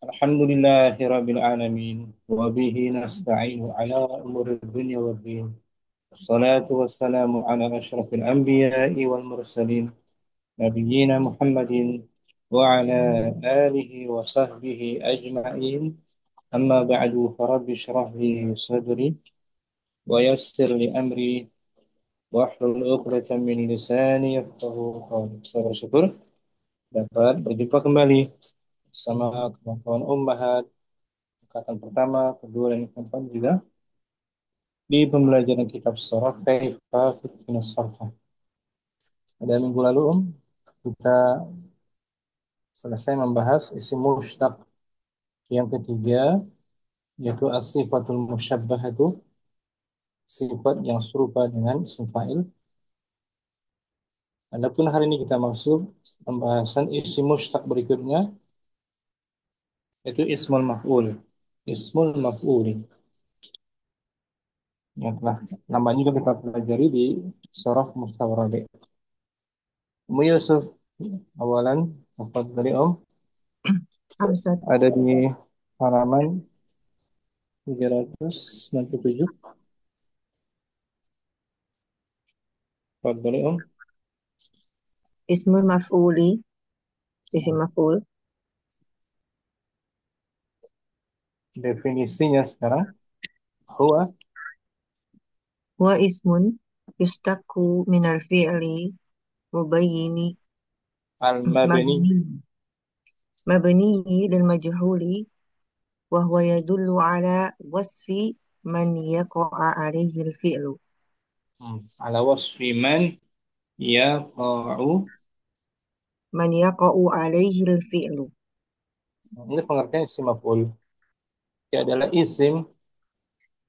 الحمد لله رب العالمين وبه نستعين على أمور الدنيا والدين. الصلاة والسلام على أشرف الأنبياء والمرسلين نبينا محمد وعلى آله وصحبه أجمعين. أما بعد فرب اشرح لي صدري ويسر لي أمري واحلل عقدة من لساني يفقه قولي. Saya bersyukur dapat berjumpa kembali bersama kawan-kawan Ummahat angkatan pertama, kedua, dan keempat juga di pembelajaran kitab Shalah Kaifa Fiqhun Sharh. Pada minggu lalu kita selesai membahas isim mushtaq yang ketiga, yaitu as-sifatul musyabbahatu, sifat yang serupa dengan isim fa'il. Adapun hari ini kita masuk pembahasan isim mushtaq berikutnya, yaitu ismul maf'ul. Ismul maf'ul yang telah namanya juga kita pelajari di Shoroh Mustawradi. Umu Yusuf, awalan, apa dari Om? Hamzat. Ada di halaman 397. Apa dari Om? Ismul maf'uli, isim maf'ul. Definisinya sekarang, huwa Wa ismun yustaku minal fi'li mubayyini al-mabni mabni mabni lil majhuli wa huwa yadullu ala wasfi man yaqa'a alaihi al-fi'lu. ala wasfi man yaqa'u. Man yaqa'u alaihi al-fi'lu. Ini pengertian isim maf'ul. Dia adalah isim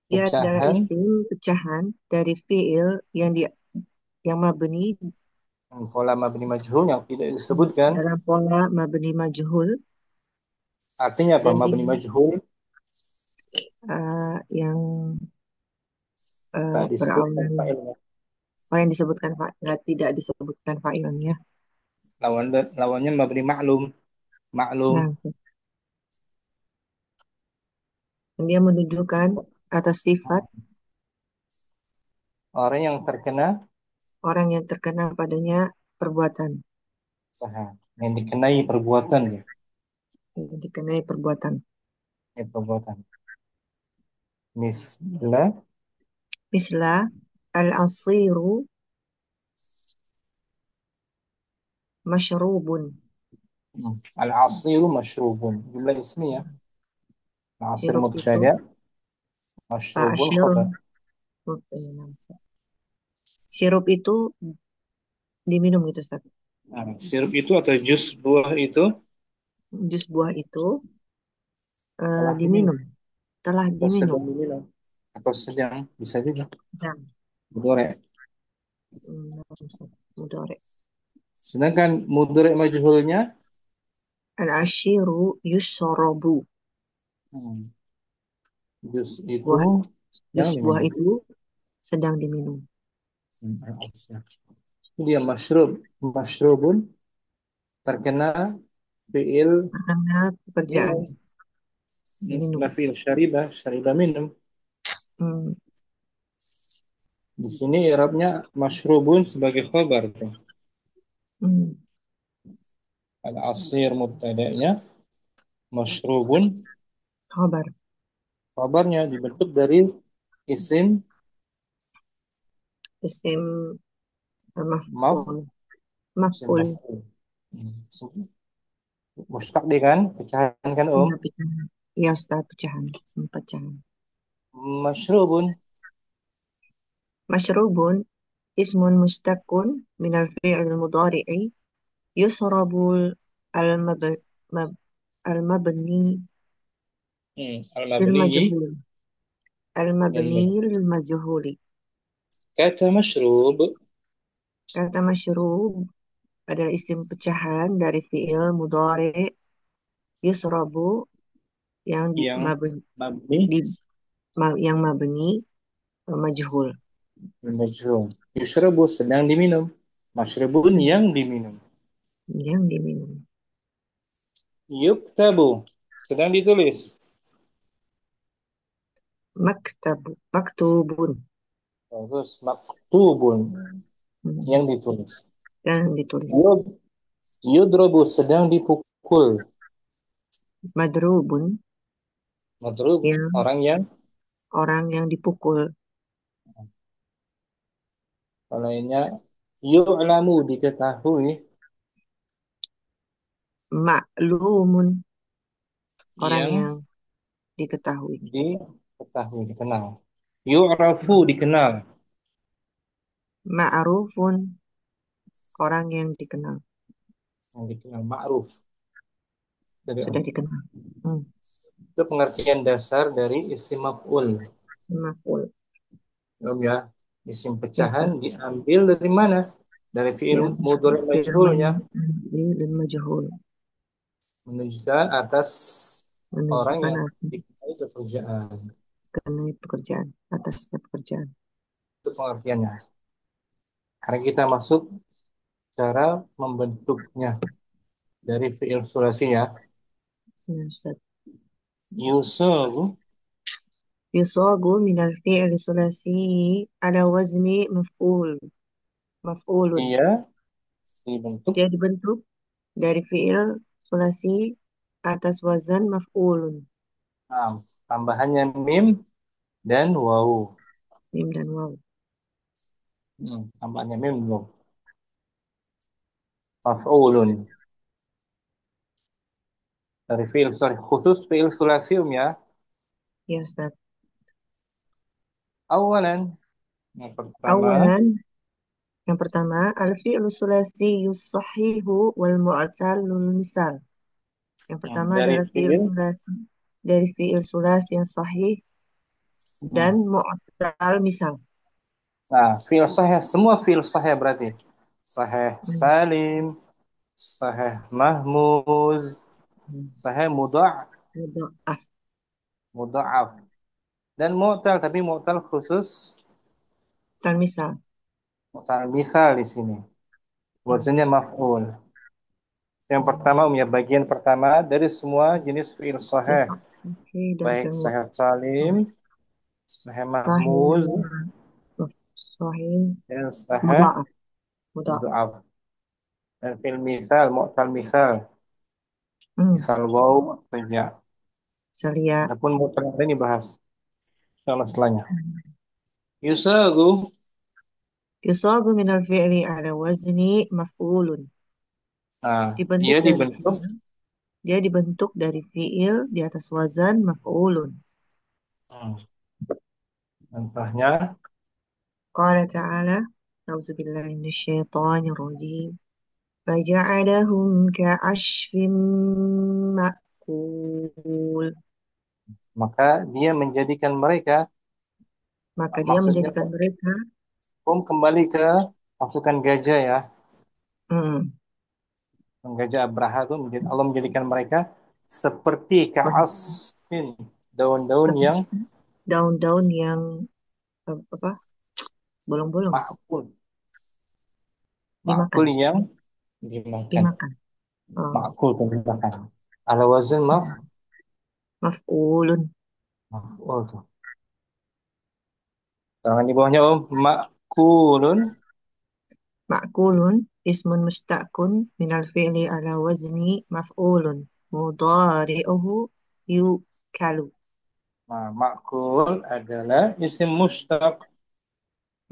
Ia adalah pecahan isim pecahan dari fi'il yang mabni pola mabni majhul yang tidak disebutkan. dalam pola mabni majhul Artinya apa? dan Mabni majhul yang tak disebutkan berawalan fa'ilnya. yang disebutkan nggak tidak disebutkan fa'ilnya. Lawannya mabni ma'lum. Maklum. Nah, dia menunjukkan atas sifat Orang yang terkena orang yang terkena padanya perbuatan, usaha, yang dikenai perbuatan ya, yang dikenai perbuatan. perbuatan. Mislah Misla al-asiru masyrubun. al-asiru mashrubun. Jumlah ismiyah. Al-asir Sirup itu mubtada, mashrubun asyirun. khabar. Sirup itu diminum itu, Ustaz. Nah, sirup itu atau jus buah itu Jus buah itu telah diminum, diminum telah atau diminum. sedang diminum atau sedang bisa juga Dan mudhari'. Ustaz, mudhari'. Sedangkan mudhari' majhulnya Al-asyiru yusyrabu. hmm, jus itu Buah, yang jus buah diminum. itu sedang diminum. Al-asir. Itu dia mashrub, mashrubun terkena fiil Karena pekerjaan minum. minum. Fiil syariba, syariba minum. Hmm, Di sini i'rabnya mashrubun sebagai khabar tuh. hmm, Al-asir mubtada'nya, mashrubun Khabar. khabarnya dibentuk dari isim Isim maf maf'ul. isim Maf'ul. maf'ul. Mustaq dia kan, pecahan kan Om. Ya, pecahan. Ya, Ustaz, pecahan. Pecahan. Mashrubun Masyrubun ismun mustaqun minal fi'il mudhari'i yusrabul al-mab mab- al-mabni lil al-mabni majhul. Al-mabni lil lil majhuli. kata mashrub Kata masyrub adalah isim pecahan dari fi'il mudhari' yusrabu yang di yang mabni, mabni di yang mabni majhul. lil majhul. Yushrabu sedang diminum. Mashrubun yang diminum. Yang diminum. Yuktabu sedang ditulis. Maktubun. Bagus, maktubun Hmm. yang ditulis. Yang ditulis. Yud, yudrobu sedang dipukul. Madrubun Madrub yang orang yang orang yang dipukul. lainnya yu'lamu diketahui Maklumun orang yang yang diketahui. diketahui dikenal. Yu'rafu Hmm. dikenal. Ma'rufun orang yang dikenal. Yang dikenal ma'ruf. Jadi, Sudah dikenal. Hmm. itu pengertian dasar dari isim maf'ul. Maf'ul. Ya, isim Ya, pecahan Ustaz. diambil dari mana? Dari fi'il Diambil mudhari' majhulnya lil majhul. menunjukkan atas orang Menunjukkan yang akan dikenai pekerjaan. kenai pekerjaan. Atasnya pekerjaan. Itu pengertiannya. Sekarang kita masuk cara membentuknya dari fi'il sulasi ya. Ya, Ustaz. Yusabu Yusagu minal fi'li sulasi ala wazni maf'ul. Maf'ulun. dia dibentuk Dia dibentuk dari fi'il sulasi atas wazan maf'ulun. nah, tambahannya mim dan waw. Mim dan waw. Tambahannya mim dan waw. Maf'ulun dari fi'il sorry, khusus fi'il sulasium ya. Ya, Ustaz. Awalan yang pertama Awalan, yang pertama, al-fi'lu sulasi yusahihu wal mu'talul misal. Yang pertama dari adalah fi'il fi'il sulasi dari fi'il sulasi yang sahih dan hmm, mu'tal misal. nah fi'il sahih semua fi'il sahih berarti sahih Hmm. salim, sahih mahmuz, Hmm. sahih Mudha'af mudha'af dan mu'tal tapi mu'tal khusus dan misal. mu'tal misal di sini. Hmm. Wazannya maf'ul. Yang pertama, Hmm. ya bagian pertama dari semua jenis fi'il sahih, Misal. Oke, dan baik fi'il sahih salim, sahih mahmuz, sahih, sahih, dan sahih mudha'af, mudha'af. mudha'af. Dan fi'il misal, mu'tal misal, Hmm. misal waw atau ya. Salia. Adapun mu'tal ini bahas sama setelahnya. Yusagu, Yusabu minal fi'li ala wazni maf'ulun. nah, Dibentuk ia dari dibentuk fi'il. Dia dibentuk dari fi'il di atas wazan maf'ulun. hmm, contohnya Qala ta'ala, A'udzu billahi minasyaitonir rajim. Faja'alahum ka'ashfin ma'kul. maka dia menjadikan mereka Maka dia maksudnya menjadikan mereka kembali ke pasukan gajah ya. hmm, Gajah Abraha itu Allah menjadikan mereka seperti ka'asfin, daun-daun yang seperti daun-daun yang apa? Bolong-bolong makul, makul dimakan, yang dimakan, dimakan. Oh, makul yang dimakan. Ala wazn maf'ulun. maf'ul tuh. Tangan di bawahnya Om, makulun. Ma'kulun ismun musta'kun minal fi'li ala wazni maf'ulun. Mudhari'uhu yukalu. Nah, makul adalah isim mustaq.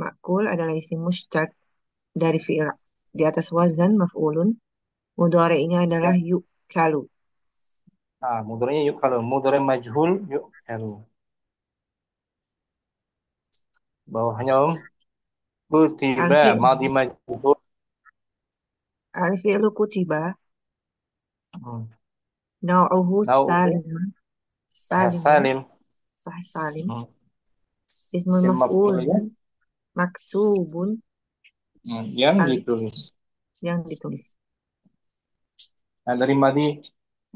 Ma'kul adalah isim mustaq dari fi'il di atas wazan maf'ulun. Mudhari'nya adalah Ya. yukalu. Nah, mudoranya yuk kalau mudornya majhul yuk kalu. Bawahnya Om, kutiba Al-fi'lu madhi majhul. al-fi'lu kutiba Hmm. nau'uhu Nau'uhu salimun. sahih Salimun salim. sahih salim. Hmm. Ismul Isim maf'ulnya maf'ulun maktubun yang al ditulis. yang ditulis. Nah, dari madi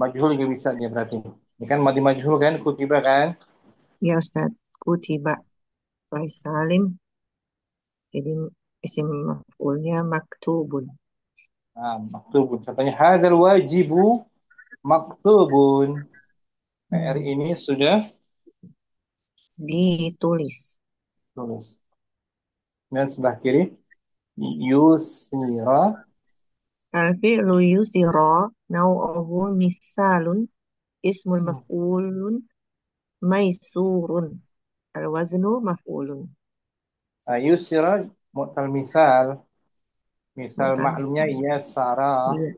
majhul juga bisa dia berarti. Ini kan madi majhul kan, kutiba kan? Ya Ustaz, kutiba sahih salim. Jadi isim maf'ulnya maktubun. Nah, maktubun. Contohnya, hadal wajibu maktubun. PR Hmm. ini sudah Ditulis. tulis. Dan sebelah kiri yusira. Al-fi'lu yusira naw'uhu misalun ismul Hmm. maf'ulun maisurun. Al-waznu maf'ulun. Yusira mu'tal misal. Misal Mu'tal maklumnya yasara. iya.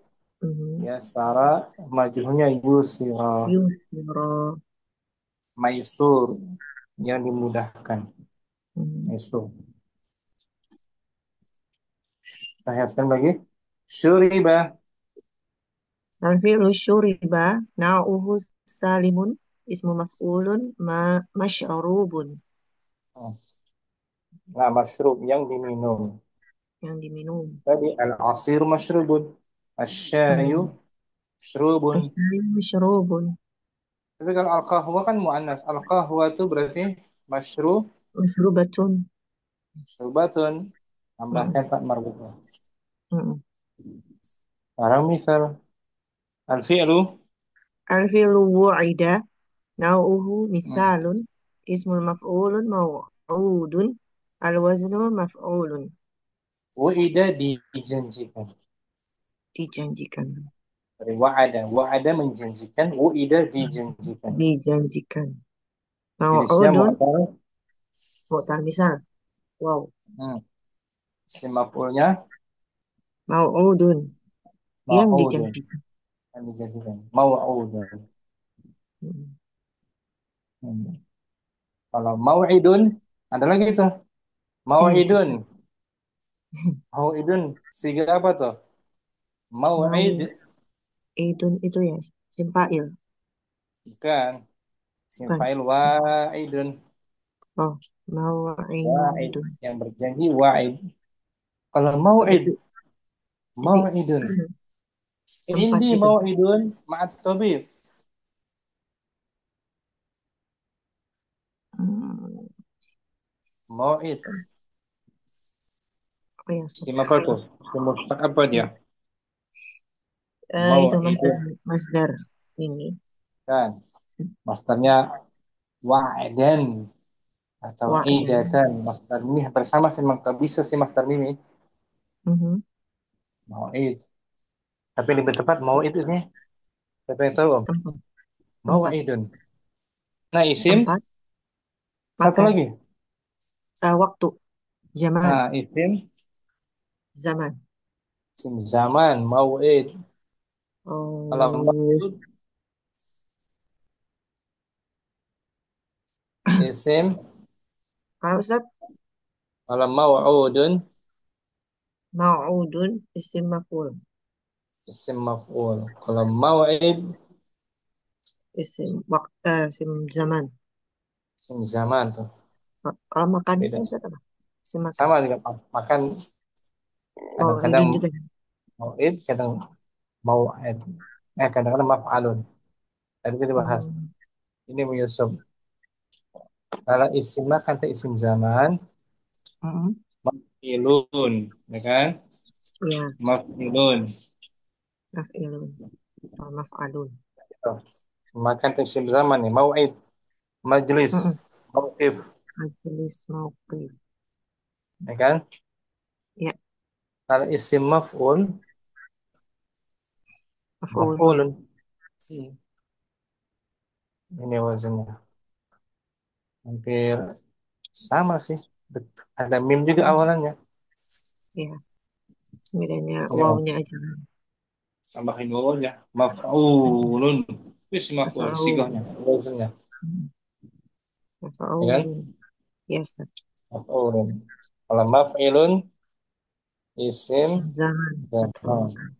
Mhm. Yasara majhulnya yusira. Yusira. Maisur yang dimudahkan. Mhm. Maisur. Saya hasilkan lagi. Syuriba. Al-fi'lu syuriba naw'uhu salimun ismu maf'ulun masyarubun Hmm. Nah, masyrub yang diminum. yang diminum. Tadi al-asir masyrubun. Asyayu Hmm. masyrubun. Asy-syai masyrubun. Tapi kalau al-qahwa kan mu'annas. Al-qahwa itu berarti Masrubatun. masyrubatun. Hmm. Tambahkan tak marbutah. Hmm. Sekarang misal al-fi'lu. Al-fi'lu wu'ida naw'uhu Hmm. misalun ismul maf'ulun maw'udun al-waznu maf'ulun Wa'ida dijanjikan. dijanjikan. Dari wa'ada. Wa'ada menjanjikan. Wa'ida dijanjikan. Dijanjikan. Jenisnya Maw'udun mu'tal. mu'tal misal. Wow. Hmm. Isim maf'ulnya Maw'udun yang ma'udun. dijanjikan. Yang dijanjikan. Maw'udun. Hmm. Hmm. Kalau mau'idun, ada lagi tuh. Mau'idun. Terus Mau'idun. Siga apa tuh? Mau'id. maw'idun itu ya simpail. Bukan. Isim Bukan. fa'il wa'idun. Oh, Wa'id. maw'idun. Yang berjanji wa'id. Kalau Oh, mau'id. itu Mau'idun. tempat Indi itu. mau'idun ma'at tabib. Hmm. Mau'id. Apa ya? Isim apa tuh? Isim mustaq apa dia? Itu masdar Mau'idun. masdar ini. Kan. Masternya wa'adan. Atau Wa'idan. idatan. Master ini hampir sama sih. Bisa sih master ini. Mhm. Mau'id. Tapi lebih tepat mau'id ini. Siapa yang tahu Om? Tempat, tempat, Mau'idun. Nah, isim tempat, satu makan, lagi. waktu, zaman, Nah, zaman. isim zaman, mau'id. Kalau Oh, mau'id, isim. kalau Ustaz, Kalau mau'udun, mau'udun isim maf'ul, isim maf'ul. Kalau mau'id, isim waktu, isim zaman. isim zaman tuh. Kalau makan itu Beda. Ustaz apa? Isim makan. Sama juga makan. Kadang-kadang Mau'idun juga. mau'id, kadang mau'id. Kadang-kadang maf'alun. Tadi kita bahas. Hmm. Ini Yusuf. Kalau isim makan itu isim zaman, Hmm. maf'ilun. Ya kan? Ya, Maf'ilun. maf'ilun. Oh, maf'alun. Tuh. Makan itu isim zaman nih. Mau'id. Majlis. Hmm. Mauqif. Majelis mauqif. Ya kan? Ya, Kalau isim maf'ul, maf'ul. maf'ulun. Hmm. Ini wazannya. Hampir sama sih. Ada mim juga Hmm. awalannya. Ya, bedanya Ini Om. wawunya aja. Tambahin wawunya. Hmm. Maf'ulun. Isim maf'ul. Maf'ul. Sigahnya. Wazannya. Hmm. Ya kan? Maf'ulun. Ya, Ustaz. Maf'ulun. Kalau maf'ilun, isim Isim zaman atau zaman. makan.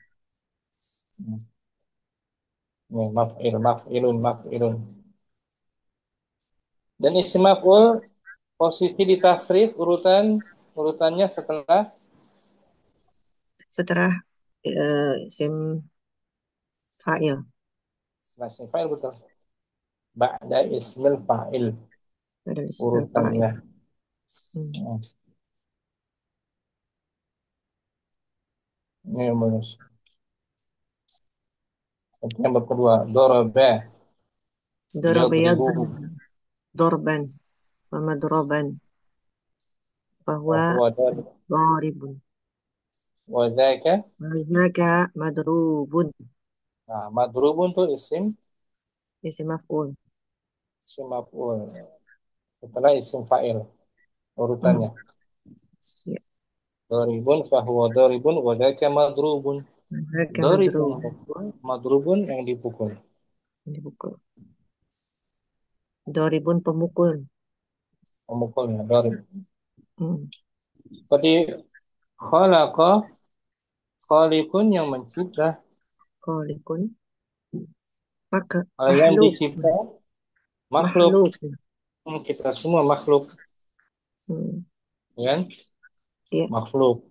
Hmm. Ini maf'il, maf'ilun, maf'ilun. Dan isim maf'ul, posisi di tasrif, urutannya setelah Setelah isim fa'il. isim fa'il betul. Ba'da ismil fa'il. Ada isim fa'il. Urutannya. Hmm. Hmm. Ini yang bonus. Yang kedua, doroba. Daraba yadribu, yadribu. Dorban. Wa madroban. Bahwa fahuwa darib. daribun. Wa dzaka, Wazaka madrubun. nah, madrubun tuh Isim maf'ul. isim maf'ul. Setelah isim fa'il Hmm. urutannya. Ya. Daribun fahuwa daribun wa dzaka madrubun. Wazaka Darib yang madrubun. mukul, madrubun yang dipukul. Dipukul. Doribun pemukul. Pemukulnya darib. Hmm. Seperti khalaqa, khaliqun yang mencipta. Kholikun. Maka Kalau yang makhluk. dicipta makhluk. Makhluk. Kita semua makhluk, Hmm. ya kan? Ya. Makhluk,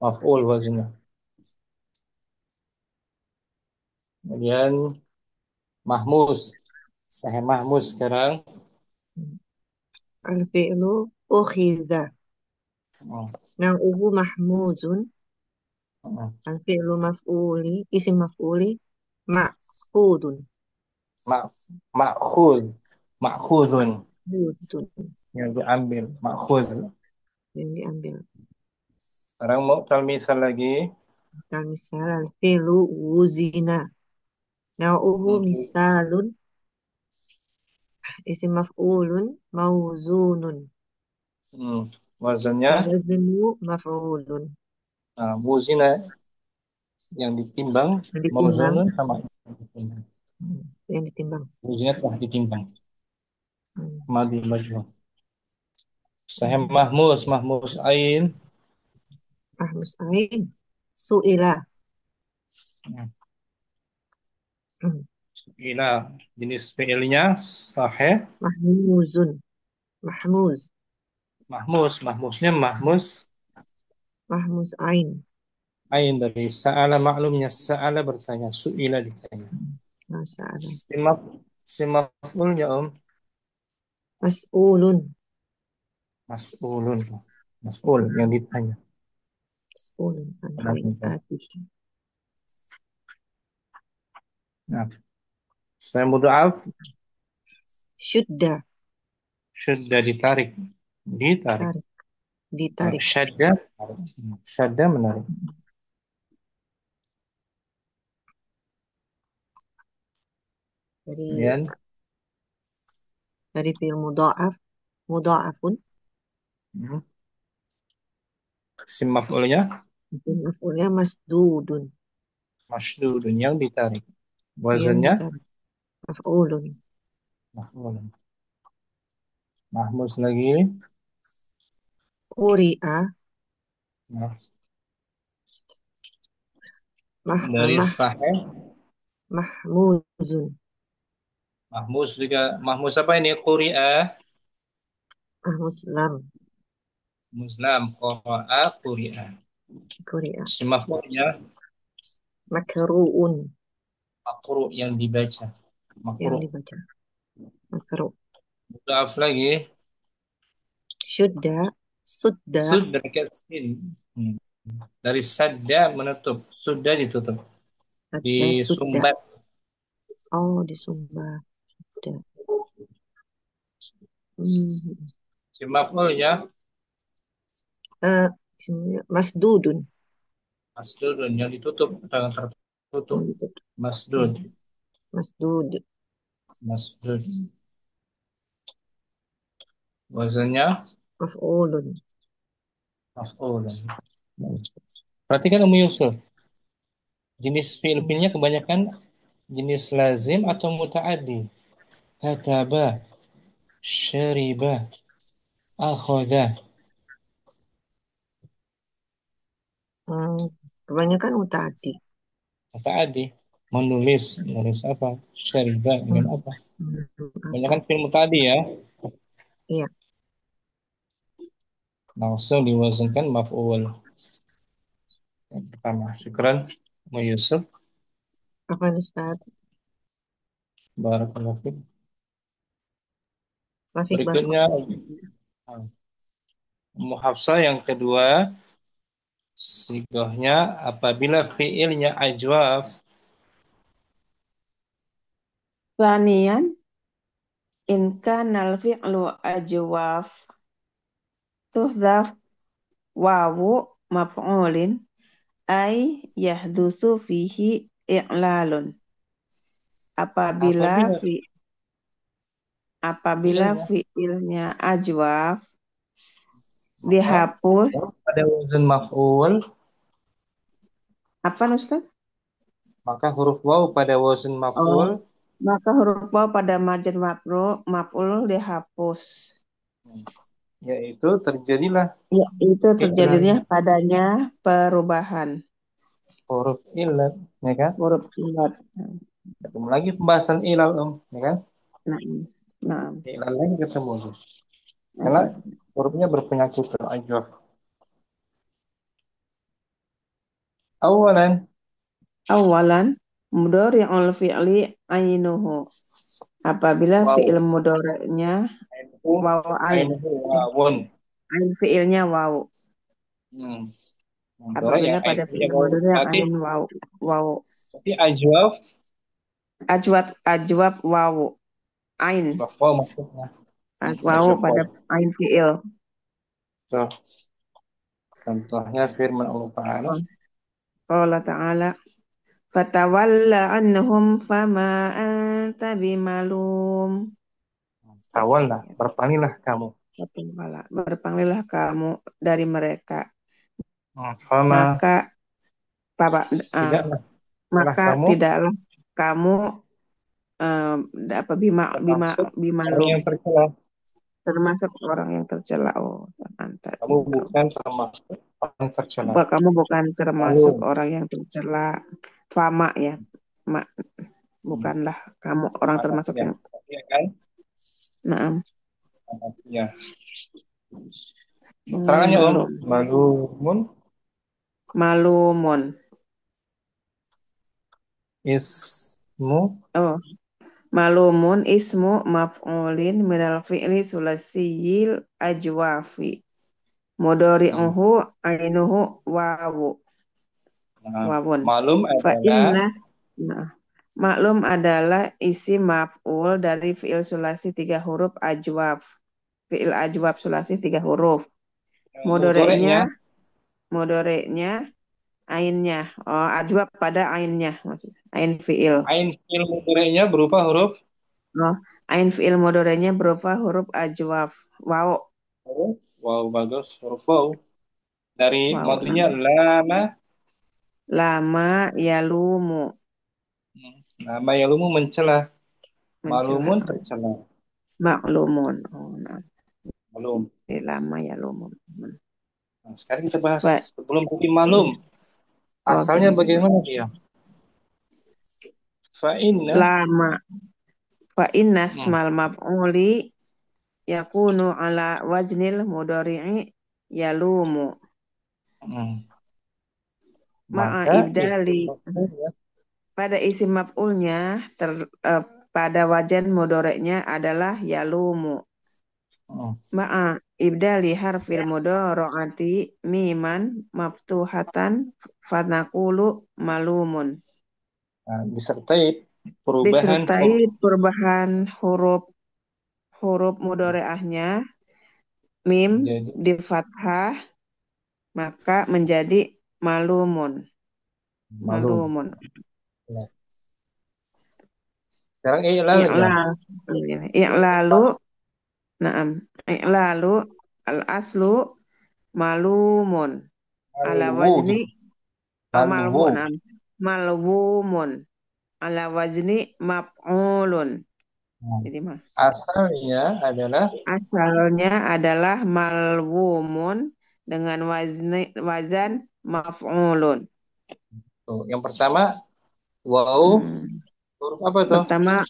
maf'ul waznya. Kemudian mahmus, saya mahmus sekarang. Al-fi'lu ukhidha. Oh, Nau'uhu mahmuzun. oh. Al-fi'lu maf'uli. Isim maf'uli. Ma'khudun. Ma, makhul, makhulun Ma'khudun. yang diambil, makhul. Yang diambil. Sekarang mau talmisal lagi. Kalau misal al-fi'lu wuzina. Nau'uhu Hmm, misalun. Isim maf'ulun. Mawzunun. hmm. Wazannya, Al-waznu maf'ulun. nah, muzina yang ditimbang, Yang ditimbang. mauzunun sama yang ditimbang. Yang ditimbang. Muzina telah ditimbang. Hmm. Madi majhul. Saya Hmm. mahmus, mahmus ain. Ahmus ain. Su'ila. Hmm. Hmm. Ila jenis fiilnya sahih. Mahmuzun. Mahmuz. Mahmus, mahmusnya mahmus Mahmuz ain. ain dari sa'ala maklumnya sa'ala bertanya, su'ila ditanya. Masalah. Simak simafulnya Mas'ulun. mas'ulun. Mas'ul yang ditanya. Mas'ulun. An Ada tujuh. hayatihi. Nah, saya mudhaf Syudda. sudah ditarik. Ditarik. Tarik. Nah, Ditarik. syadda menarik. Dari Kemudian dari fi'il mudha'af. Mudha'afun. hmm, simafulnya Fi'il maf'ulnya masdudun. masdudun yang ditarik. Yang Wazannya ditarik. Maf'ulun. maf'ulun. Mahmus lagi. Quri'a. Nah, dari Mah, sahih mahmuzun. mahmus juga mahmus apa ini quri'ah Mahmuzlam. muslam qara'a quri'ah Quri'a. semafulnya Makru'un. makru yang dibaca Yang makru dibaca. Makru'. mudhaf lagi Syudda. Sudda. sud dari sin. Dari sadda menutup sudah ditutup Ada sudda. disumbat Oh, disumbat. Sudda. Hmm. semafulnya Eh, Masdudun. masdudun yang ditutup tangan tertutup Yang ditutup. masdud Hmm. Masdud. masdud wazannya Maf'ulun. maf'ul. Perhatikan Ummu Yusuf, jenis Hmm. fiil-fiilnya kebanyakan jenis lazim atau muta'addi. Kataba, syariba, akhadha. Hmm. Kebanyakan mutaati. Muta'addi, menulis, menulis apa? Syariba, Hmm. minum apa? Hmm. Apa? Kebanyakan fiil muta'addi ya, Iya. langsung diwazankan maf'ul. Yang pertama, syukran Ummu Yusuf. Apa Ustaz? Barakallahu fiik. Rafiq Berikutnya Barakallah. Ummu Hafsah yang kedua, sigahnya apabila fiilnya ajwaf Sanian in kanal fi'lu ajwaf tuhdaf wawu maf'ulin ay yahdusu fihi i'lalun. Apabila Apabila fi apabila fiilnya fiilnya ajwaf maka dihapus pada wazan maf'ul, apa Ustaz? maka huruf waw pada wazan Oh, maf'ul maka huruf waw pada majen maf'ul dihapus. yaitu terjadilah Ya, itu i'lal terjadinya padanya perubahan huruf illat, ya kan? huruf ilat. Ketemu lagi pembahasan ilal, ya kan? Nah, nah, Ilal lagi ketemu tuh. Karena apa? hurufnya berpenyakit ajwaf. Awalan Awalan mudhari'ul fi'li ainuhu. Apabila waw, fi'il mudhari'nya ainuhu waw ain. ainuhu wawun. Ain fi'ilnya waw. Hmm. Mudhari Apabila yang pada ainuhu fi'il waw. mudhari' Berarti ain waw. Waw. berarti ajwaf Ajwab waw. Ain. ajwaf waw maksudnya. Waw Ajwaf waw. pada ain fi'il. Tuh, contohnya firman Allah Ta'ala. Qala ta'ala fatawalla anhum fama anta bimalum. Tawallah, berpalinglah kamu. Berpalinglah kamu dari mereka. Fama Maka Bapak, tidaklah telah maka kamu tidaklah kamu apa bima bima termasuk orang bimalum yang tercela. termasuk orang yang tercela. Oh, anta Kamu bimalum. bukan termasuk orang yang tercela. Kamu bukan termasuk Lalu, orang yang tercela. Fama ya, mak bukanlah kamu orang termasuk ya, yang ya kan? naam Ya. Keterangannya malum malumun malumun. ismu Oh, malumun ismu maf'ulin minal fi'li sulasiyil ajwafi. hmm, Mudhari'uhu ainuhu wawu. nah, Wawun. malum Fa adalah inna nah, maklum adalah isi maf'ul dari fi'il sulasi 3 huruf ajwaf. Fi'il ajwaf sulasi 3 huruf. mudhoreknya Mudhoreknya, mudhoreknya, ainnya. Oh, ajwaf pada ainnya maksud. Ain fi'il. ain fiil mudhoreknya berupa huruf Oh, ain fi'il mudhoreknya berupa huruf ajwaf. Waw, huruf wow bagus huruf wow dari waw. madunya lama Lama yalumu. lama yalumu mencela Mencela. malumun Oh, tercela maklumun. Oh, nah. malum. Lama yalumu. Nah, sekarang kita bahas Baik. sebelum tadi malum Oke. asalnya bagaimana dia fa inna Lama. Fa inna hmm, ismal maf'uli yakunu ala waznil mudhari'i yalumu hmm. ma'a Maka itu ibdali maksudnya pada isim maf'ulnya pada wajan mudhari'nya adalah yalumu hmm. ma'a ibdali harfil mudhari'ati miman maftuhatan fanaqulu malumun Nah, disertai perubahan disertai huruf perubahan huruf huruf mudhari'ahnya mim jadi di fathah maka menjadi malumun. malum. Malumun. Nah, sekarang ilalnya I'lal. I'lalu. Naam. I'lalu. Al-aslu. Malumun. Ala malwu wazni. gitu Malwu. malwu. Naam. Malwumun. Ala wazni maf'ulun. Nah, Jadi mah. asalnya adalah Asalnya adalah malwumun dengan wazan maf'ulun. tuh, yang pertama wow Hmm. huruf apa tuh Pertama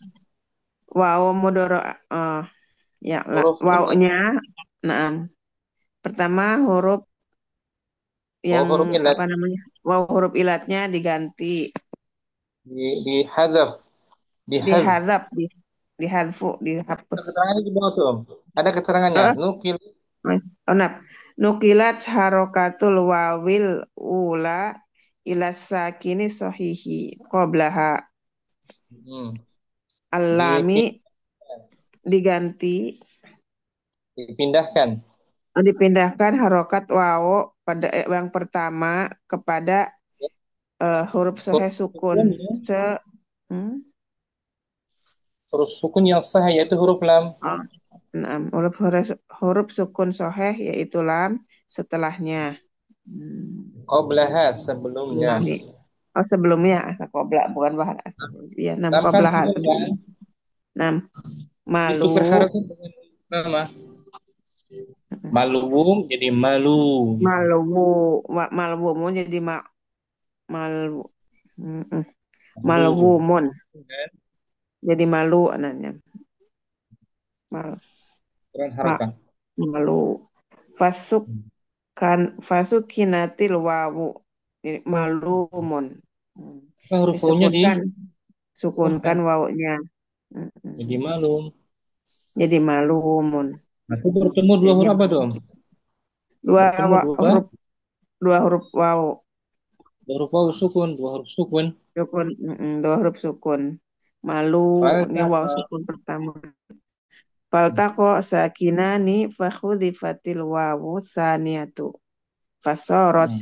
waw mudoro ya lah huruf ilat wawnya nah pertama huruf oh yang huruf ilat apa namanya waw huruf ilatnya diganti di hazaf di haz dihadzab dihadfu dihapus keterangannya di bawah tuh ada keterangannya eh nukil onap nukilat harokatul wawil ula ila sakini sohihi qoblaha hmm. Al-lami diganti dipindahkan. dipindahkan harokat wawo pada yang pertama kepada huruf sohe sukun. Sukun ya. Hmm? Huruf sukun yang sah yaitu huruf lam. Oh, huruf sukun soheh yaitu lam setelahnya. Qablaha sebelumnya. Nah, nih. Oh sebelumnya asakobla bukan bahan asal. Iya, enam Lam kan koblaha sukun kan? sebelumnya. Enam malu Ditukar harakat dengan nama. Maluwum jadi malu. maluwu maluwumu jadi malu mm-mm. Malu. Maluwumun Kan? jadi malu anaknya mal Kurang ma- harakat. malu fasukinatil wawu jadi malumun. Huruf O-nya Disebutkan dibuahkan. sukunkan wawunya. Mm-mm. Jadi malum. Jadi malumun. Nah, itu bertemu dua Jadinya huruf apa dong? dua Bertemu huruf wawu dua huruf wawu sukun, dua huruf sukun. sukun, dua huruf sukun. Malu ini wawu Faltaqa. sukun pertama. Faltaqo sakinani fakhudifatil wawu saniyatu. Fasorot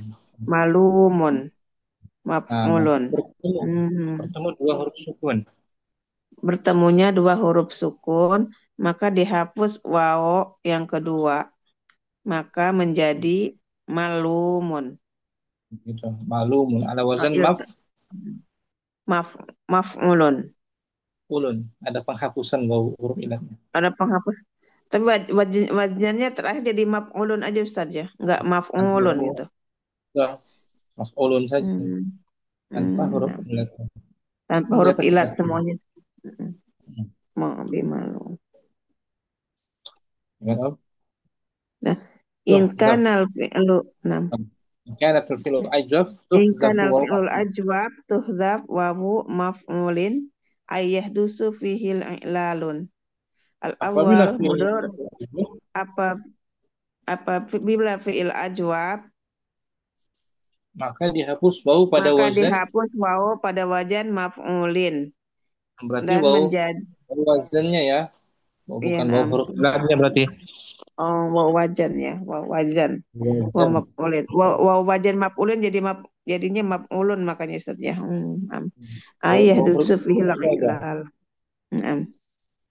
malumun Nah, maf'ulun. bertemu. Hmm. Bertemu dua huruf sukun. Bertemunya dua huruf sukun, maka dihapus wawu yang kedua, maka menjadi malumun. Gitu. Malumun ala wazan Iya, maf'ulun. maf'ulun. Ada penghapusan wawu huruf ilatnya. Ada penghapus. Tapi wajannya terakhir jadi maf'ulun aja Ustaz ya, nggak Tanpa maf'ulun huruf gitu. ya, maf'ulun saja. Hmm. Tanpa huruf Nah, ilat. tanpa Di huruf atas ilat jelas. semuanya. Mau bimalu. Ya, Om? Nah, Tuh, in tuh. kanal fi'lu nam. Kana fi'lu ajwaf In tuhzafu kanal wawu. fi'lul ajwab tuhdzaf wawu maf'ulin ayah dusu fihil i'lalun. Al Apabila awal fi'il mudur apa apa bila fi'il ajwab maka dihapus wawu pada maka wazan, dihapus wawu pada wajan maf'ulin berarti dan wawu menjadi wazannya ya. Oh, iya bukan wawu nam. huruf ilatnya berarti. Oh, waw wajan ya, waw wajan. Waw Wazan. maf'ulin. Waw wajan maf'ulin jadinya maf'ulun makanya Ustaz ya. Am. Ayah Wawu huruf dusuf fihil ilatnya ada. i'lal. Am.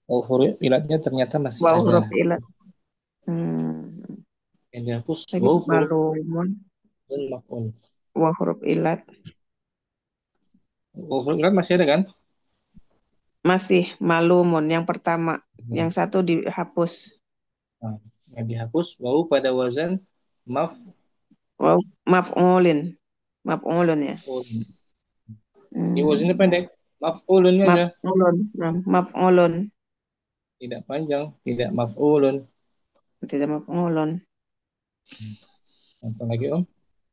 Wawu huruf ilatnya ternyata masih Waw ada. huruf ilat. Hmm. Yang dihapus Lagi wawu huruf malumun. dan maf'ul. Waw huruf ilat. Wawu huruf ilat masih ada kan? Masih malumun yang pertama. Yang satu dihapus. Nah, yang dihapus wawu pada wazan maf'ul. Waw maf'ulin. Maf'ulun ya. Di wazannya pendek. Maf'ulun aja. Maf'ulun. Maf'ulun. Tidak panjang, tidak maf'ulun. Tidak maf'ulun. Apa lagi Om?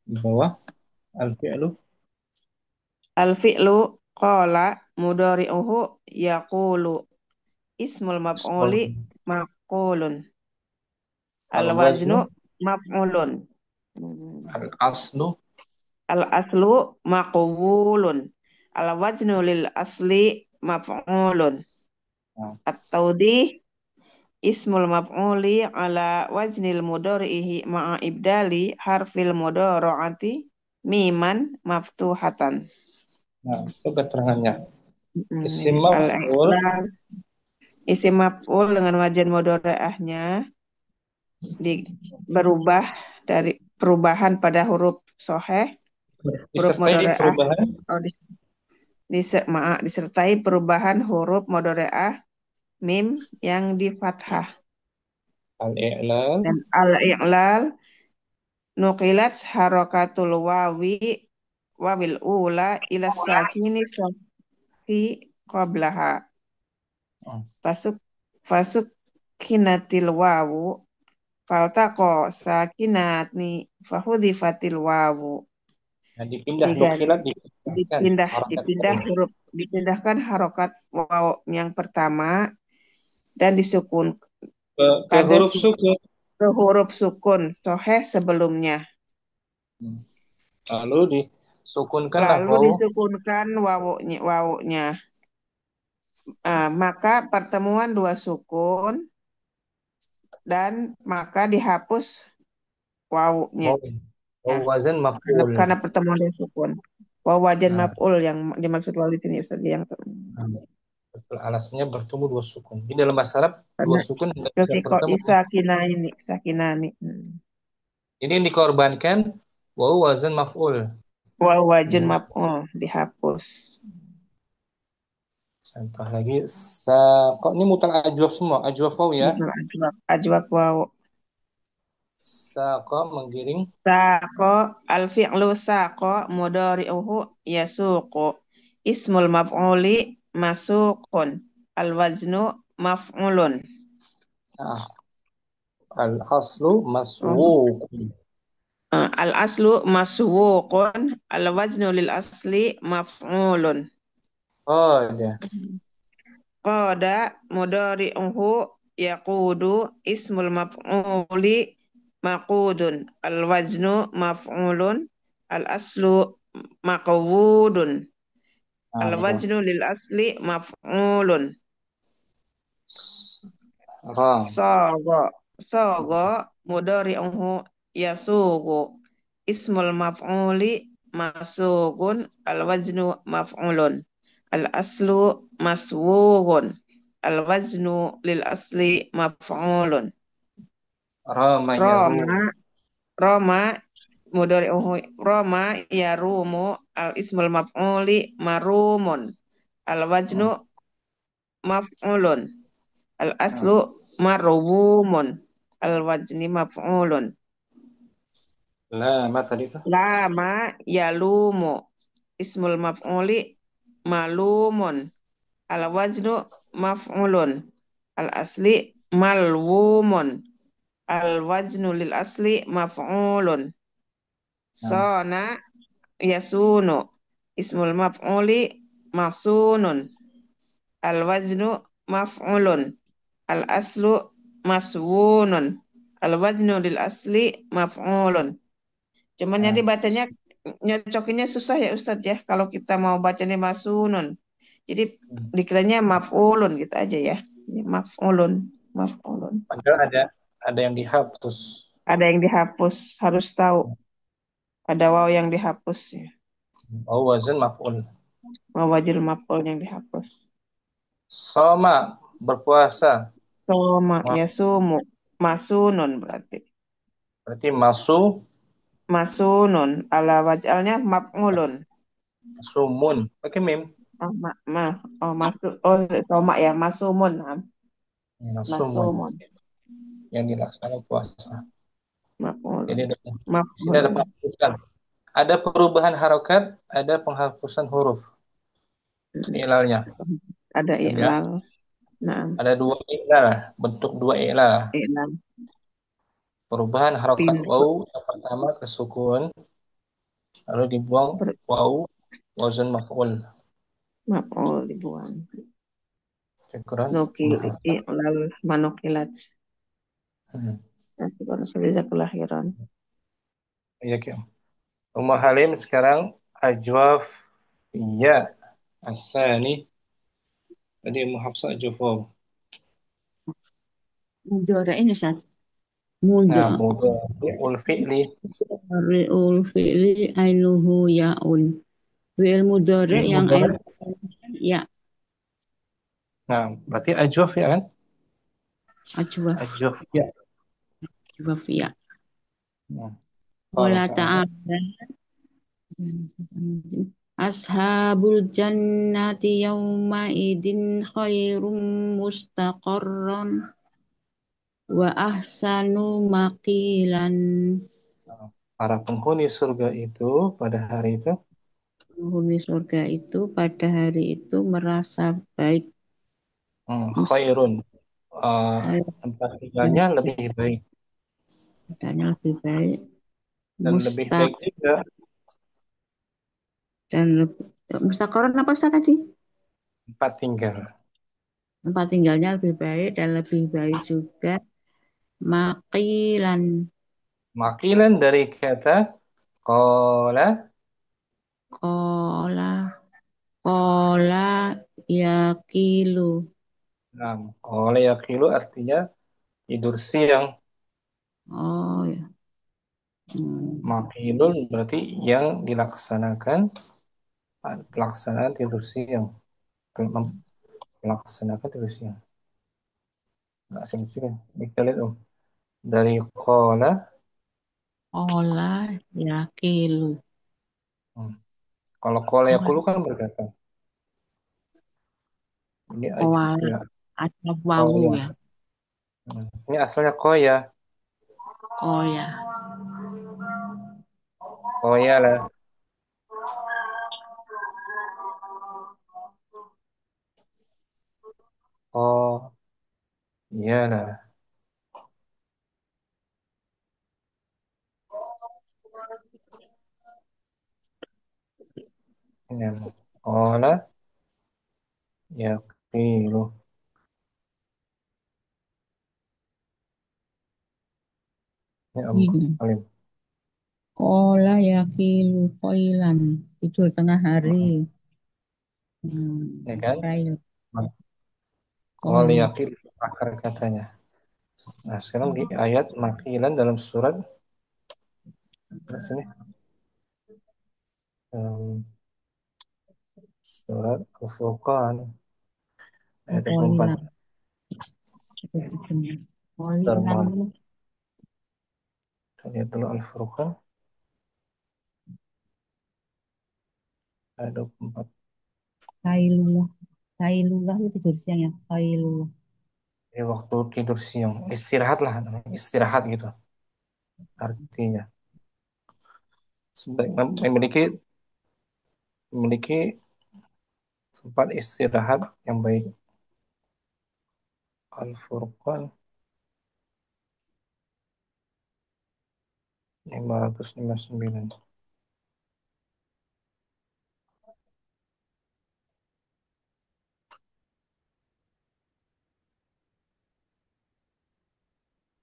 Di bawah al-fi'lu. Al-fi'lu qala mudhari'uhu yaqulu ismul maf'uli maqulun. Al-waznu Al-waznu maf'ulun. al-aslu Al-aslu maqwulun. Al-waznu lil asli maf'ulun. nah, At-tawdih ismul maf'uli ala waznil mudhari'ihi ma'a ibdali harfil mudhari'ati miman maftuhatan. nah, itu keterangannya. Isim Ini maf'ul al-i'lal isim maf'ul dengan wajan mudhari'ahnya berubah dari perubahan pada huruf soheh, huruf disertai mudhari'ah, perubahan oh, disertai perubahan huruf mudhari'ah mim yang di fathah al-i'lal dan al-i'lal nuqilat harakatul wawil ula ila sakini sofi qablaha fasuk fasuk kinatil wawu faltaqo sakinatni fahudifatil wawu nah, dipindah tiga nukilat dipindahkan harakat dipindahkan harokat waw yang pertama dan disukun ke pada huruf sukun. ke huruf sukun soheh sebelumnya Lalu disukunkanlah lalu wawu disukunkan wawunya Maka pertemuan dua sukun dan maka dihapus wawunya Oh, oh wazan karena, maf'ul. karena pertemuan dua sukun. Wawajan Nah, maf'ul yang dimaksud wali ini Ustaz yang betul, alasnya bertemu dua sukun. Di dalam bahasa Arab dua karena sukun nggak bisa ketika bertemu. isakina ini sakinani. Ini yang dikorbankan waw wazan maf'ul. Wawajan Di maf'ul dihapus. contoh lagi kok ini mutal ajwaf semua, ajwaf waw ya. Mutal ajwab. Ajwab waw. Saqa menggiring. Saqo al-fi'lu saqo mudhari'uhu yasuqu. Ismul maf'uli masuqun. Al-waznu maf'ulun. Nah, al aslu Oh. maswuq. Al-aslu maswuqun. Al-waznu lil asli maf'ulun. Oh, ya. Qada mudhari'uhu yaqudu. Ismul maf'uli maqudun. Al-waznu maf'ulun. Al-aslu maqwudun. Nah, itu. Al-wajnu lil asli maf'ulun. Ra. Sogo. Sogo mudhari'uhu yasugu. Ismul maf'uli masugun. Al-wajnu maf'ulun. Al-aslu maswugun. Al-wajnu lil asli maf'ulun. Rama yaru. Roma. Roma mudhari'uhu Roma yarumu. Al-ismul maf'uli marumun. Al-wajnu Hmm. maf'ulun. Nah, Al-aslu marwumun. Al-wajni maf'ulun. lama tadi tuh. Lama yalumu. Ismul maf'uli malumun. Al-wajnu maf'ulun. Al-asli malwumun. Al-wajnu lil asli maf'ulun. Nah, Sona yasunu. Ismul maf'uli masunun. Al-waznu maf'ulun. Al-aslu maswunun. Al-waznu lil asli maf'ulun. Cuman nah. jadi bacanya nyocokinnya susah ya Ustadz ya. Kalau kita mau bacanya masunun. Jadi Hmm. dikiranya maf'ulun gitu aja ya. Ya, maf'ulun. Maf'ulun. Padahal ada yang dihapus. Ada yang dihapus. Harus tahu. Ada waw yang dihapus ya. Oh, wazan maf'ul. Wawajil maf'ul yang dihapus. Soma berpuasa. Soma Wah, yasumu. Masunun berarti. berarti Masunun ala wajalnya maf'ulun. sumun. Pakai mim. Oh, soma ya masumun. Sumun Masumun yang dilaksanakan puasa. maf'ulun. Jadi sini ada Maf'ulun. penghapusan. Ada perubahan harokat, ada penghapusan huruf. Ilalnya. Ada Ya. i'lal. Nah, Ada dua ilal, bentuk dua ilal. i'lal. Perubahan harokat Pindah waw yang pertama ke sukun, lalu dibuang waw wazan maf'ul. maf'ul dibuang. Syukuran. Nuki i'lal manukilat. Hmm. Nasibun kelahiran. Iya, Kim. Umma Halim sekarang ajwaf ya asani. Tadi Ummu Hafsah ajwaf waw. Mudhari ini Ustaz. Nah, mudhari'ul fi'li. Mudhari'ul fi'li ainuhu ya'un. Fi'il mudhari Fi'il yang mudhari'. ya Nah, berarti ajwaf ya kan? ajwaf Ajwaf ya. ajwaf ya. Nah, qala Wala ta'ala. ta'ala Ashabul jannati yawma idin khairum mustaqarran wa ahsanu maqilan. Nah, para penghuni surga itu pada hari itu Penghuni surga itu pada hari itu merasa baik, khairun. Tempat tinggalnya lebih baik mustaqarran lebih baik, dan lebih mustaq baik juga dan mustaqarran apa Ustaz tadi? tempat tinggal. Tempat tinggalnya lebih baik dan lebih baik juga maqilan. Makilan dari kata qala. Kola kola yakilu. Nah, qala yaqilu artinya tidur siang. Oh ya. Hmm. Maqilun berarti yang dilaksanakan pelaksanaan tidur siang. Melaksanakan tidur siang. Nggak sih. Kita lihat dari qala. Ola yakilu. Hmm. Kalau qala Ola yaqulu kan berkata. Ini oala ya. atau Oh wawu ya. ya. Ini asalnya koya. Oh ya. Koya lah. Oh, iyalah. Ini qala yaqilu. Ini Ini. alim. Ola yakilu koilan. Tidur tengah hari. Hmm. Ya kan? Kail. Oh Qala ya. yaqilu akar katanya. Nah, sekarang di ayat makilan dalam surat sini em, surat Al-Furqan ayat 24. Koilan. Seperti benar. Koilan. Termal. Lihat dulu Al-Furqan ayat 24. Kailullah. Kailullah itu tidur siang ya. Kailullah. Jadi waktu tidur siang, istirahat lah, namanya istirahat gitu artinya. Memiliki memiliki tempat istirahat yang baik. Al-Furqan 559.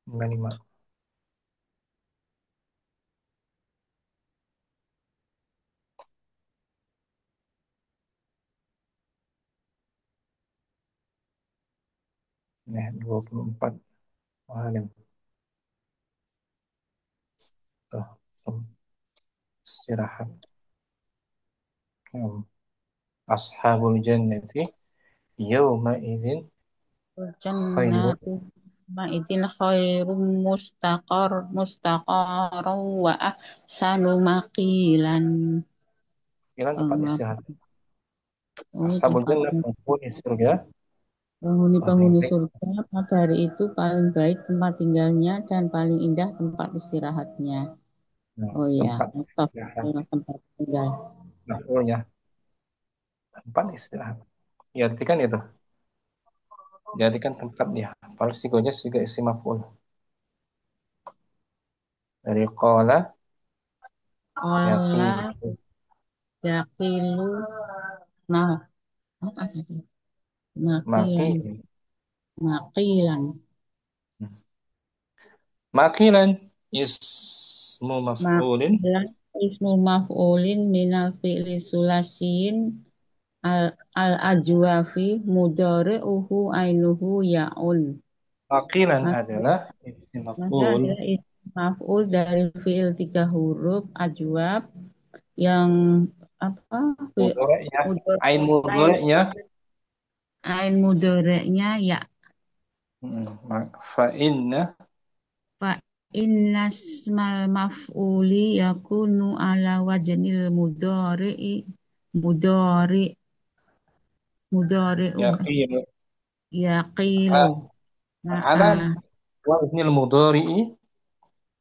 Lima. Nah, 24. Alim. Tuh, istirahat. Ashabul jannati yawma idzin khairu. Jannatu ma'idin khairum mustaqarran wa ahsanu maqilan. Kira tempat istirahat. Oh, Ashabul tempat jannah penghuni surga paling penghuni baik. surga pada hari itu paling baik tempat tinggalnya dan paling indah tempat istirahatnya. Nah, Oh ya, tempat tetap istirahat. tempat tinggal. Maf'ulnya tempat istirahat. Ya, artikan itu. Diartikan tempat dia. Partisigonya juga isi maf'ul. Dari qala Ola yaqilu. yakilu nah apa tadi? Makilan, Maqil. makilan. Maqilan ismu maf'ulin Makilan ismu maf'ulin minal fi'li sulasiyin al al ajwafi mudhari'uhu ainuhu ya'un. maqilan Makilan adalah ismu maf'ul adalah ismu maf'ul dari fi'il tiga huruf ajwab yang apa? mudhari'nya Mudhari ain ain mudhari'nya ain mudhari'nya ya. fa inna Fa innasmal maf'uli yakunu ala wajnil mudhari mudhari'u yaqilu yaqilu ala ma'a waznil mudhari'i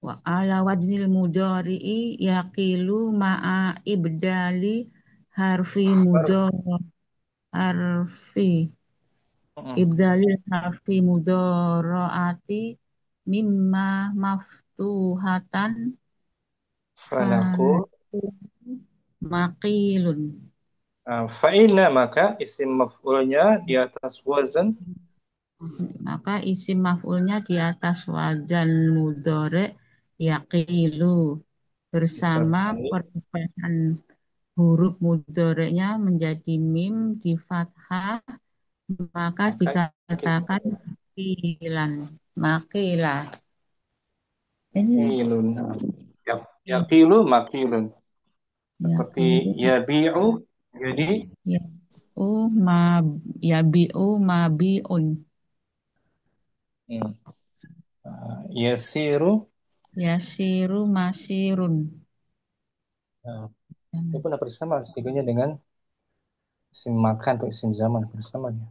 wa ala wajnil mudhari'i yaqilu ma'a ibdali harfi harfi ibdalil harfi mudharaati mimma maftuhatan fanaku Maqilun. fa inna maka isim maf'ulnya di atas wazan Maka isim maf'ulnya di atas wazan mudhari yaqilu bersama disertai perubahan huruf mudhoreknya menjadi mim di fathah, maka Maka kita dikatakan makilan. Makilah. Ini ilun. Ya, yaqilu makilun. ya Seperti kilu yabi'u jadi ya ma ya biu ma biun hmm, yasiru. yasiru masirun. Nah, itu pun hampir sama setidaknya dengan isim makan atau isim zaman bersamanya.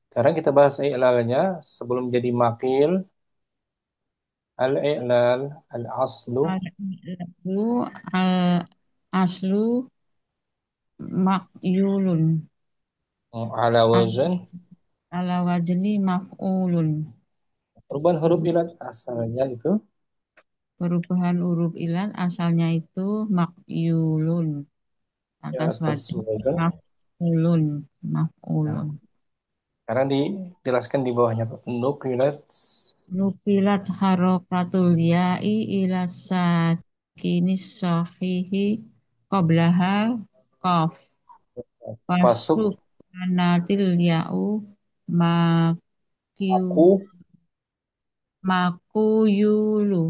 Sekarang kita bahas i'lalnya sebelum jadi makil. Al-i'lal al-aslu Lalu aslu makyulun ala Al- wazan. ala wajli maf'ulun. Perubahan huruf ilat asalnya itu Perubahan huruf ilat asalnya itu makyulun di atas atas wajah wazan. maf'ulun Nah, maf'ulun. sekarang dijelaskan di bawahnya nukilat Nukilat harokatul ya'i ila sakinis sahihi qablaha qaf fasuk wasru anatil ya'u makiu aku makuyulu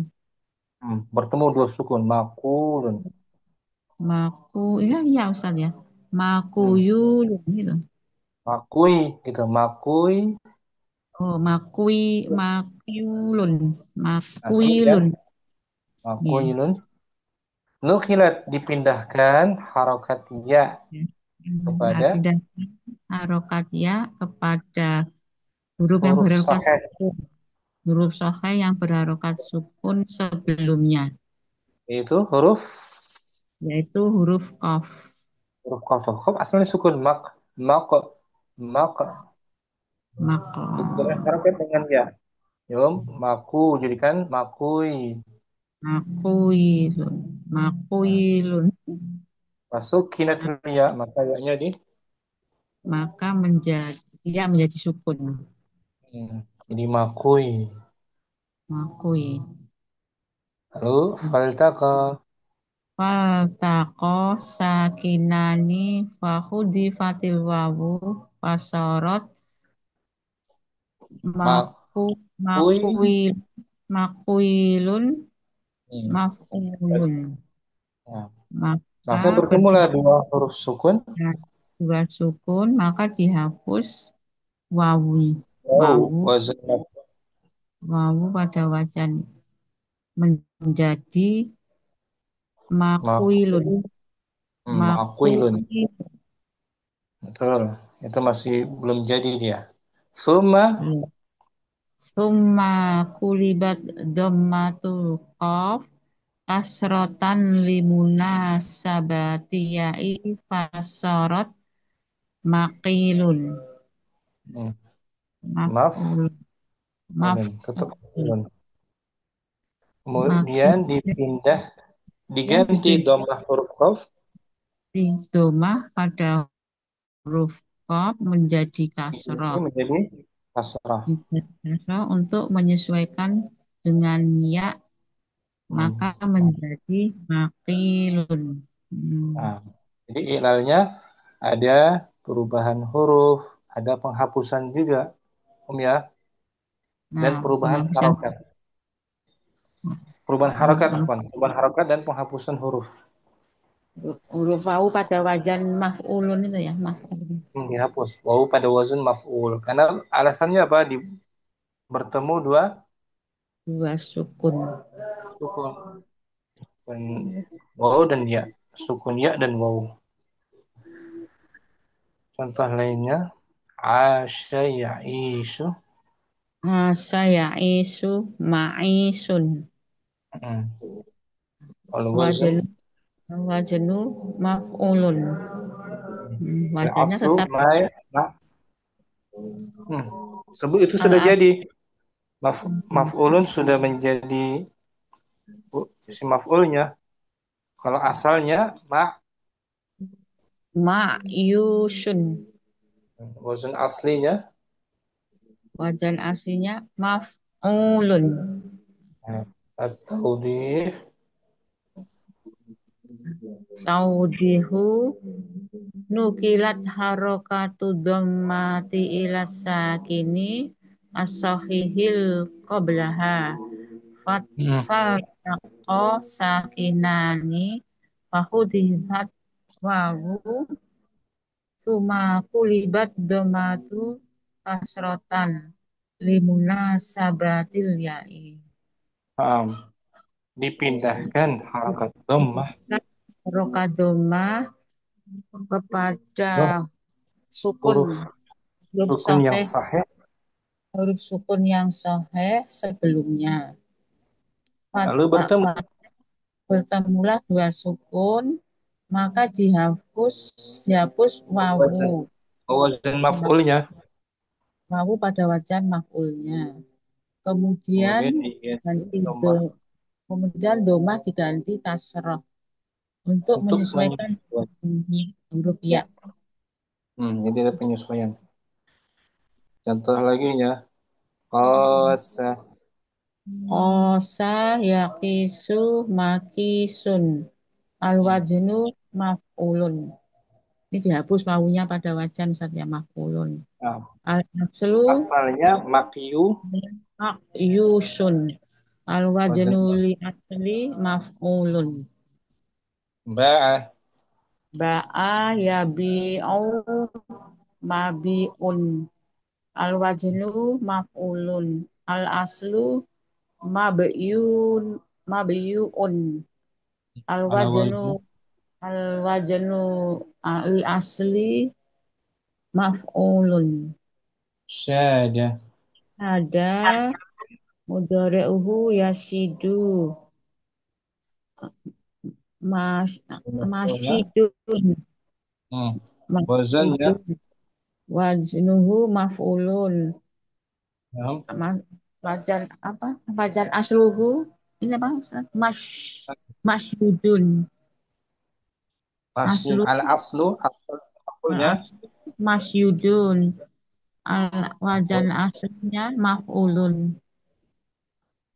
bertemu dua sukun makulun. maku iya iya Ustaz ya Hmm, makuyulu gitu. makui gitu makui Oh makyulun aslinya makuilun ya. makuilun. Nukilat dipindahkan harokat ya kepada Akidah harokat ya kepada huruf yang huruf berharokat sahih sukun. Huruf sohe yang berharokat sukun sebelumnya, yaitu huruf yaitu huruf qaf. huruf qaf. Qaf asalnya sukun mak mak Maka diberi harokat dengan ya. Yom maku jadikan makui. makuilun, makuilun, Masuk kinatul ya maka ya di maka menjadi ya menjadi sukun. jadi makui. Makui. Lalu faltaqa Faltaqo sakinani fahudi fatil wawu fasorot maku makui. makuil makuilun Hmm. maf'ulun. Nah, Maka maka bertemulah bertemu dua huruf sukun. dua sukun maka dihapus wawu Oh, wawu wazan wawu pada wajan menjadi makuilun makui. Makuilun. makuil Betul. Itu masih belum jadi dia. Suma summa kulibat dhammatul qaf kasrotan limuna sabatiyai fasorot makilun hmm, maaf. maf'ul Tetap maf'ul ulun. makil Kemudian dipindah yang diganti dipilih dhammah huruf qaf domah pada huruf qaf menjadi ini kasroh. menjadi kasrah. Menjadi kasroh untuk menyesuaikan dengan ya Hmm. maka menjadi makilun. Nah, jadi ilalnya ada perubahan huruf, ada penghapusan juga, ya, dan Nah, perubahan penghapusan harokat. Perubahan harokat, huruf, afwan. Perubahan harokat dan penghapusan huruf. huruf wawu pada wajan maf'ulun itu ya, maf'ulun. Dihapus. Wawu pada wazan maf'ul. Karena alasannya apa? Bertemu dua Dua sukun. sukun. Dan wawu dan ya. Sukun ya dan wawu. Contoh lainnya. Asya ya'isu. Saya isu ma'isun. Hmm. Al-wazan. Wajan wajanu maf'ulun. Wajannya Al-aslu tetap ma. Hmm. Itu al sudah as jadi. Maf'ulun sudah menjadi si maf'ulnya. Kalau asalnya ma'yusun. wazan aslinya Wajan aslinya maf'ulun. atau di Taudihu nukilat harokatu dhammati ila sakini as-sahihil qablaha Hmm. faltaqa sakinani fahudhibat wawu suma kulibat dhammatu kasrotan limuna sabratil ya'i. Paham. Dipindahkan harakat dhammah Rokadoma kepada ke sukun huruf huruf sukun yang sahih sahih. huruf sukun yang sahih sebelumnya. Lalu bertemu Bertemulah dua sukun maka dihapus wazan wawu wazan maf'ulnya. wawu pada wajan maf'ulnya. Kemudian Kemudian diganti ganti do, dhammah kemudian domah diganti kasroh untuk untuk menyesuaikan menyesuaikan. huruf ya. Ya. Jadi ada penyesuaian. Contoh lagi ya. Qasa. Kosa yakisu makisun Hmm. alwajnu maf'ulun. Ini dihapus wawunya pada wajan saja maf'ulun. Nah, Al-aslu asalnya makyu yusun wazan alwajnu li asli maf'ulun. ba'ah. Ba'a yabi'u mabi'un alwajnu maf'ulun. Al-aslu mabyun mabyun Ala alwajnu wajhu alwajnu li asli maf'ulun. syada. Ada mudhari'uhu yasidu mas Contohnya, masyidun hmm, wazannya, masyidun wajnuhu maf'ulun. ya, Ma- wajan apa wajan asluhu ini apa Ustaz? Masyudun aslu al aslu asal maf'ulnya, aslu masyudun wajan aslinya maf'ulun.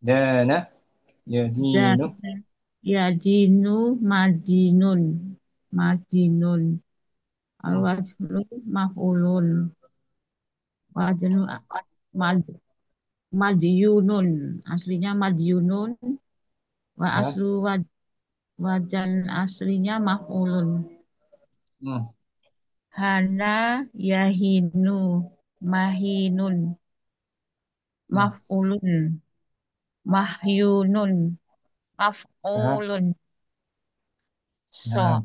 dana, Dan yadinu, yadinu madinun madinun hmm, alwajnu maf'ulun wajnu mad, madyunun aslinya madyunun wa ya, aslu wajan aslinya maf'ulun. hmm, Hana yahinu mahinun hmm, maf'ulun mahyunun ya, maf'ulun. ya, So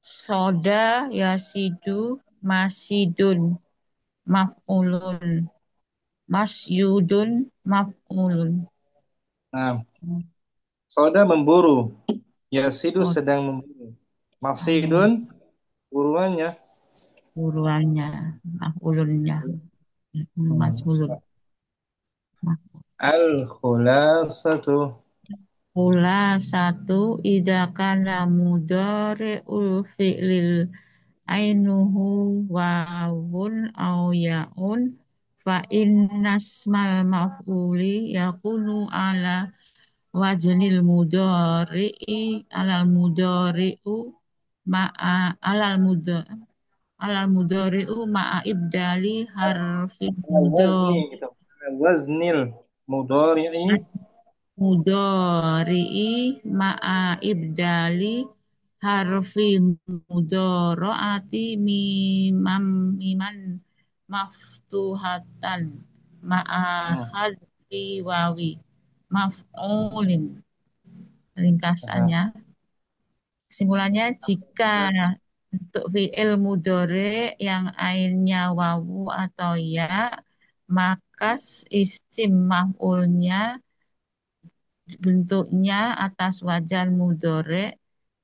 soda yasidu masidun maf'ulun masyudun maf'ulun. nah, soda memburu, yasidu Oh, sedang memburu, oh, maksidun buruannya, buruannya maf'ulunnya majhulun. al khulasatu, Pula satu idza kana mudhari'ul fi'lil ainuhu wawun au yaun fa innasmal maf'uli yakunu ala wajnil mudhari'i alal mudhari'u ma'a alal mudhari'u ma'a ibdali harfi wazni gitu, waznil mudhari'i, mudhari'i ma'a ibdali harfi mudharaati miman maftuhatan ma'a hmm, hadfi wawi maf'ulin. ya, Ringkasannya kesimpulannya jika untuk fi'il mudhari yang ainnya wawu atau ya maka isim maf'ulnya bentuknya atas wajan mudhari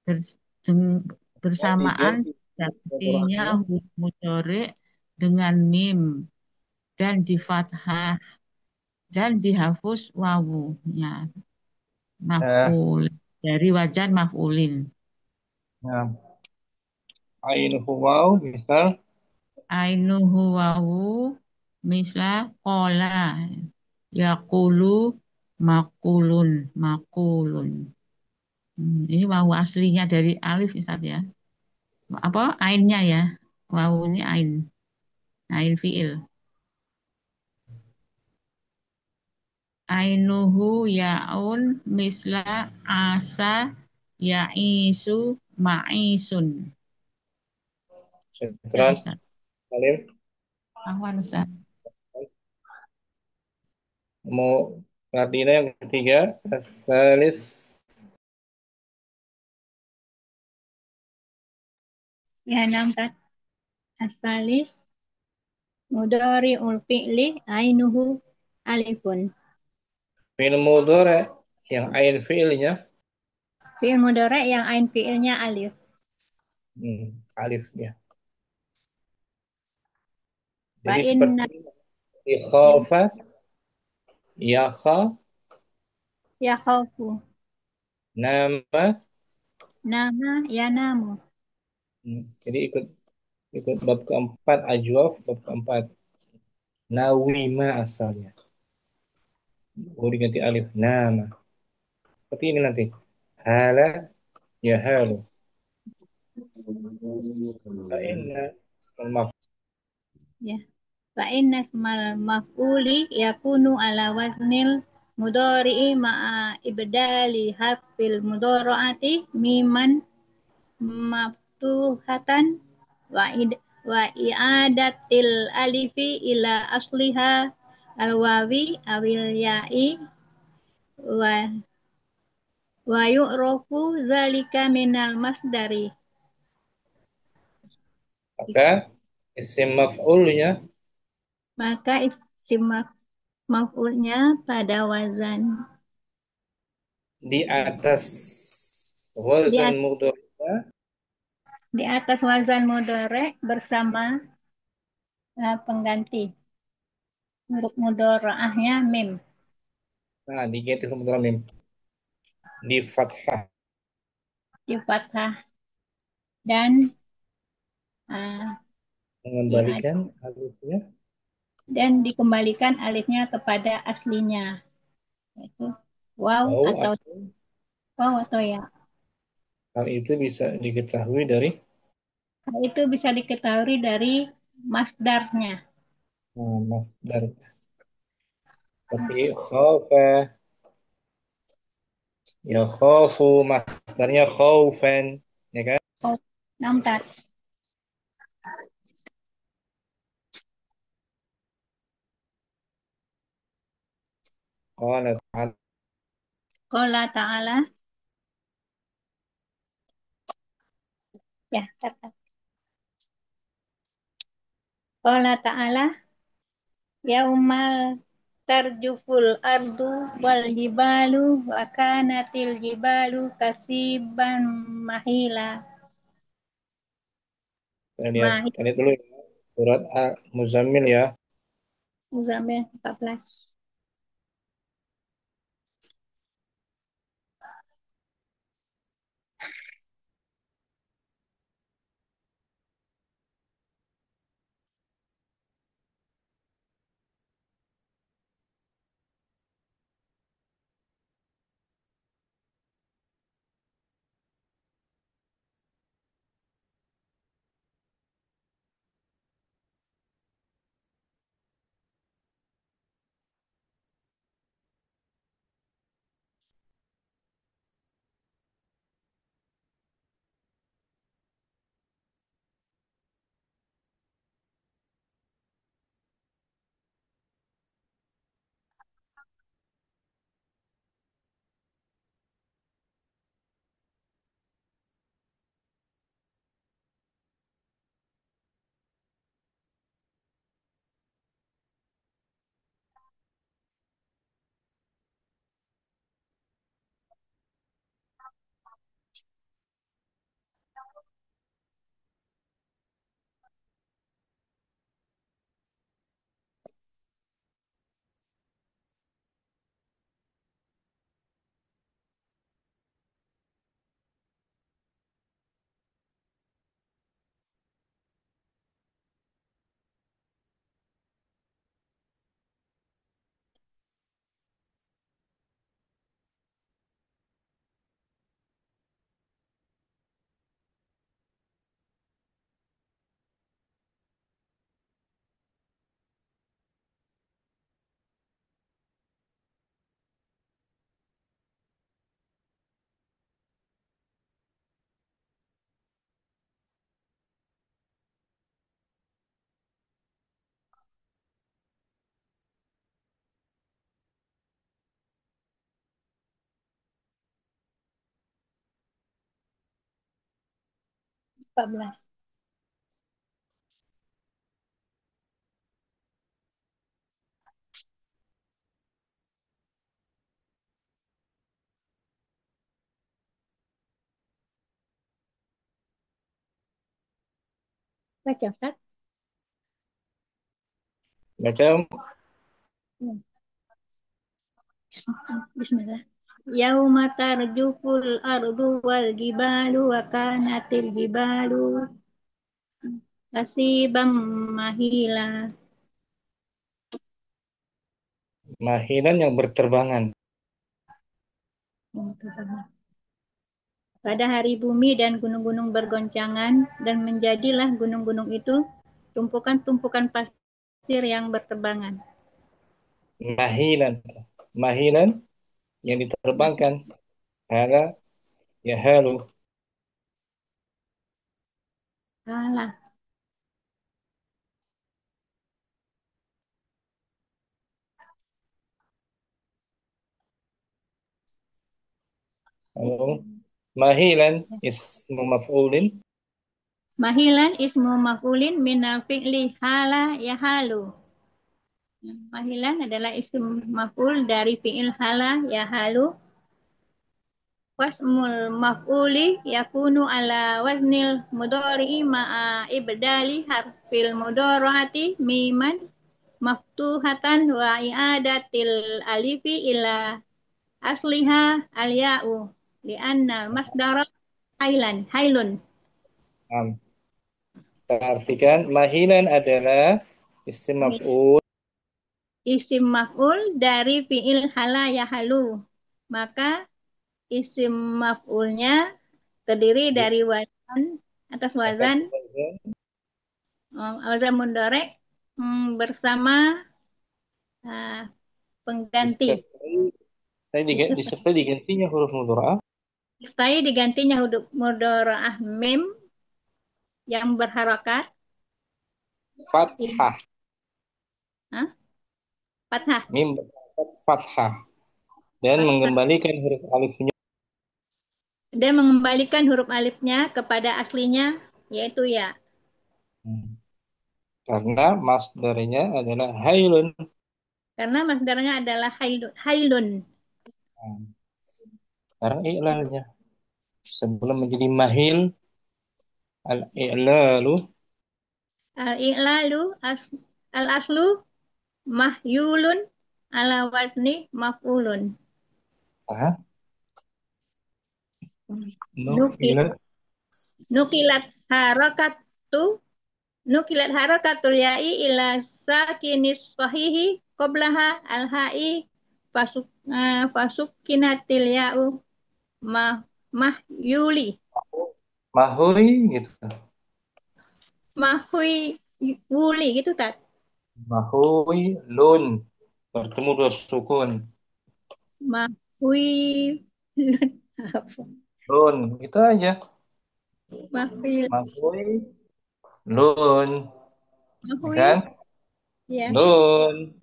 ber- bersamaan diganti gantinya mudhari'nya, huruf mudhari dengan mim dan di fathah dan dihapus wawunya ya, maf'ul dari wajan maf'ulin. ya. Ainuhu waw, misal Ainuhu wawu misla kola yaqulu makulun makulun Ini wawu aslinya dari alif Ustaz ya. Apa ainnya ya? Wawu ini ain. Ain fiil. Ainuhu yaun misla asa yaisu ma'isun. Ya Syukran. Ustaz. Alim, Ahwan Ustaz. mau Martina yang ketiga, Salis. Ya, enam Ustaz. Asalis mudhari'ul fi'li ainuhu alifun. Fi'il mudhari yang ain fi'ilnya Fi'il mudhari' yang ain fi'ilnya alif. alif ya. Fa Jadi inna seperti ikhafa, yakha, yakhafu nama. nama yanamu. Jadi ikut ikut bab keempat ajwaf, bab keempat nawima asalnya. Oh diganti alif nama. Seperti ini nanti. Hala ya halu. Inna Ya. Fa inna ismal maf'uli yakunu ala waznil mudhari'i ma'a ibdali harfil mudhari'ati miman maftuhatan wa i'adatil alifi ila asliha alwawi awil ya'i wa yu'rafu zalika minal masdari. maka isim maf'ulnya Maka isim maf'ulnya pada wazan di atas di, wazan at- mudhari'nya. di atas wazan mudhari bersama pengganti huruf mudhari'ahnya mim Nah, diganti huruf mudhari' mim di fathah di fathah dan uh, mengembalikan alifnya dikembalikan alifnya kepada aslinya yaitu wow atau atau waw atau ya. hal itu bisa diketahui dari Hal itu bisa diketahui dari masdarnya. masdar seperti khafa ya khafu masdarnya khaufan ya kan. Oh, nampak. Qala ta'ala Qala ta'ala ya kata. Qala ta'ala yaumal tarjuful ardu wal jibalu wa kanatil jibalu kasiban mahila. kita lihat dulu ya. Surat Muzammil ya. Muzammil 14. 14. Baca, Ustaz. Baca. Bismillah. Yauma tarjuful ardu wal jibalu wa kanatil jibalu kasibam mahila. Mahilan yang berterbangan. Pada hari bumi dan gunung-gunung bergoncangan dan menjadilah gunung-gunung itu tumpukan-tumpukan pasir yang berterbangan. Mahilan. Mahilan yang diterbangkan. Hala, ya halu. Alah, Halo. Mahilan ismu maf'ulin. mahilan ismu maf'ulin minal fi'li hala yahalu. Mahilan adalah isim maf'ul dari fi'il hala yahalu. Wasmul maf'uli yakunu ala waznil mudhari'i ma'a ibdali harfil mudhari'ati miman maftuhatan wa i'adatil alifi ila asliha al-ya'u li'anna masdara hailun. Nah, kita artikan mahilan adalah isim maf'ul. Isim maf'ul dari fi'il hala yahalu. Maka isim maf'ulnya terdiri dari wazan atas Atas wazan wazan wazan mudhari bersama pengganti. disertai digantinya huruf mudhara'ah. Disertai digantinya huruf mudhari'ah mim yang berharokat. Fathah. Hah? Fathah. Mim fathah. Dan Fathah. mengembalikan huruf alifnya. Dan mengembalikan huruf alifnya kepada aslinya, yaitu ya. Karena masdarnya adalah hailun. Karena masdarnya adalah hailun. Sekarang i'lalnya. Sebelum menjadi mahil, al-i'lalu. Al-i'lalu al-aslu mahyulun ala wazni maf'ulun. Ah, Nukil, ilat. nukilat harakatu nukilat harakatul ya'i ila sakinis sahihi qoblaha al-ha'i fasukinatil ya'u mahyuli Mahuri gitu. mahui wuli gitu tak. Mahui lun. Bertemu dua sukun. Mahui apa? Lun. Itu aja. Mahui Mahui lun. Ya mahui kan? ya Lun.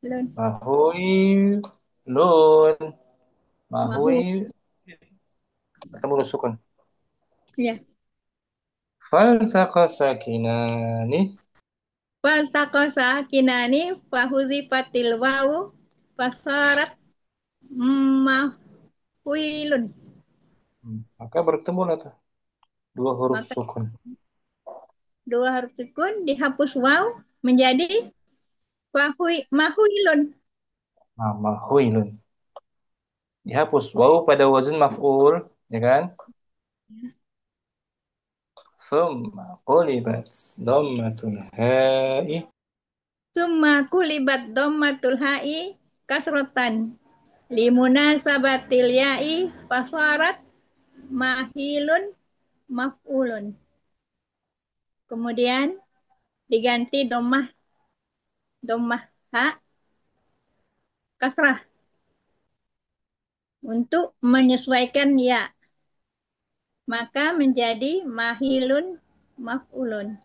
lun Mahui lun. mahu Mahui bertemu dua sukun. ya. Faltaqa sakinani. Fal takosa kinani fahuzifatil wawu fasarat mahuilun. Maka bertemulah tuh dua huruf Maka sukun. dua huruf sukun dihapus waw menjadi mahuilun. Nah, mahuilun. Dihapus waw pada wazan maf'ul, ya kan? Thumma qulibat dhammatul ha'i. Summa kulibat dhammatul ha'i kasrotan limunasabatil ya'i fasarat mahilun maf'ulun. Kemudian diganti domah ha kasrah untuk menyesuaikan ya, maka menjadi mahilun maf'ulun.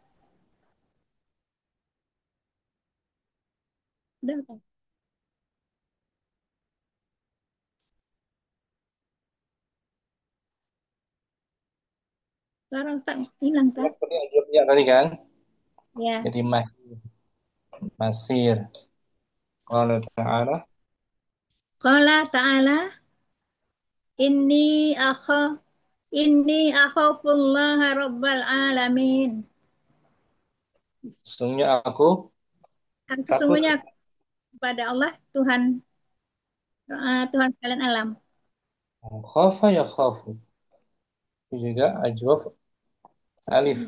Udah, Pak. Sekarang tak hilang Sama tak? seperti ajwabnya tadi kan. Ya. Jadi masir. Qala ta'ala. Qala ta'ala inni akha inni akhafullaha rabbal alamin. Sesungguhnya aku takut. Sesungguhnya kepada Allah Tuhan sekalian alam. Khafa ya khafu. Itu juga ajwab alif.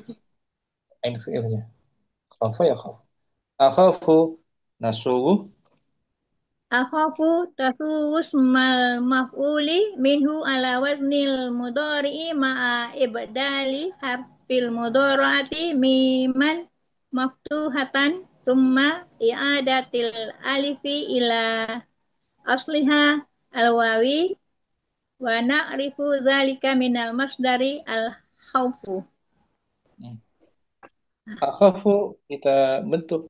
Ain fi'ilnya. Khafa ya khafu. Akhafu nasuhu. Akhafu tasus maf'uli minhu ala waznil mudhari'i ma'a ibdali harfil mudhari'ati miman maftuhatan summa i'adatil alifi ila asliha alwawi wa na'rifu zalika minal masdari al khawfu. Akhafu kita bentuk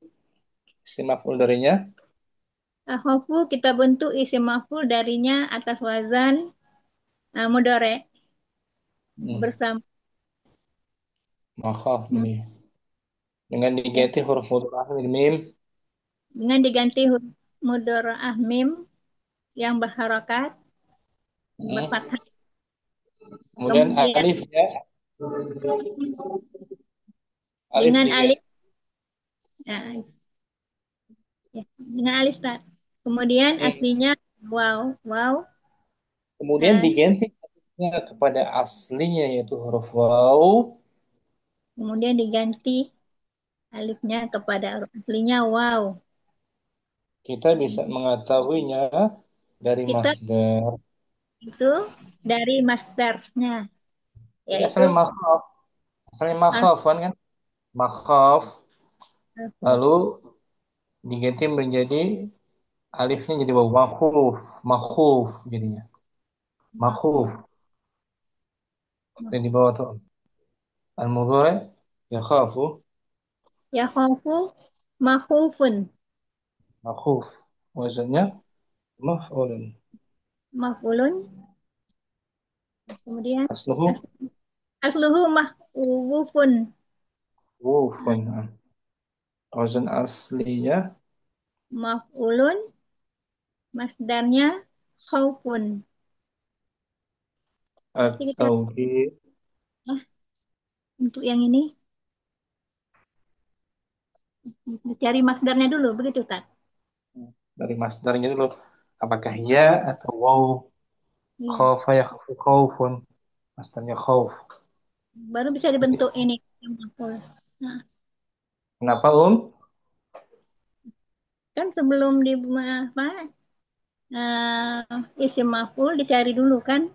isim maf'ul darinya. Akhafu kita bentuk isim maf'ul darinya atas wazan mudhari bersama Makhaf ini. Dengan ya, diganti huruf mudhari mim. dengan diganti huruf mudhari'ah mim yang berharokat Hmm. berfathah. Kemudian Kemudian alif ya. Alif dengan alif diganti. ya, ya, dengan alif tak. Kemudian aslinya wow Kemudian eh, diganti alifnya kepada aslinya yaitu huruf waw. kemudian diganti alifnya kepada huruf aslinya wow. Kita bisa mengetahuinya dari Kita masdar. itu dari masdarnya Jadi yaitu asalnya makhaf. Asalnya makhaf kan? Makhaf. al Lalu diganti menjadi alifnya jadi waw. Makhuf. Makhuf jadinya. Makhuf. Yang di bawah tuh. Al-mudhari ya khafu. ya khawfu makhufun Makhuf. Wazannya maf'ulun. maf'ulun kemudian Asluhu asluhu mahwufun wufun. Wazan aslinya maf'ulun masdarnya khaufun. Nanti kita at-tauhid. untuk yang ini cari masdarnya dulu begitu tak? Dari masdarnya dulu. Apakah ya atau waw? Iya. Khawfa ya khafu khawfun. Masdarnya khawf. Baru bisa dibentuk ini maf'ul. Nah, Kenapa kan sebelum di apa isim maf'ul dicari dulu kan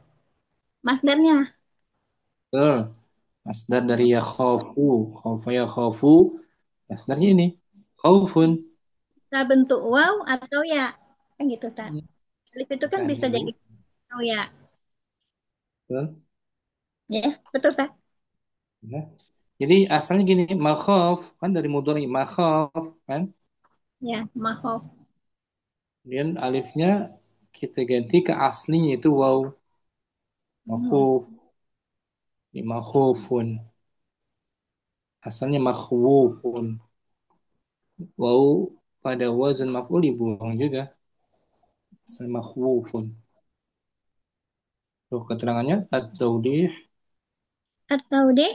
masdarnya. Betul. Masdar dari ya khafu. Khawfa ya khafu. Masdarnya ini. Khawfun. Kita bentuk waw atau ya kan gitu tak? Alif itu kan Apakah bisa dulu? jadi atau ya. Betul. Ya, betul tak? Ya. Jadi asalnya gini. Makhaf. Kan dari mudhari. Makhaf. Kan. Ya, mahof. Kemudian alifnya kita ganti ke aslinya itu waw. Makhuf. Ini makhufun. Asalnya makhwufun. Waw pada wazan maf'ul dibuang juga. Asalnya makhwufun. Tuh keterangannya at-tawdih. Atau deh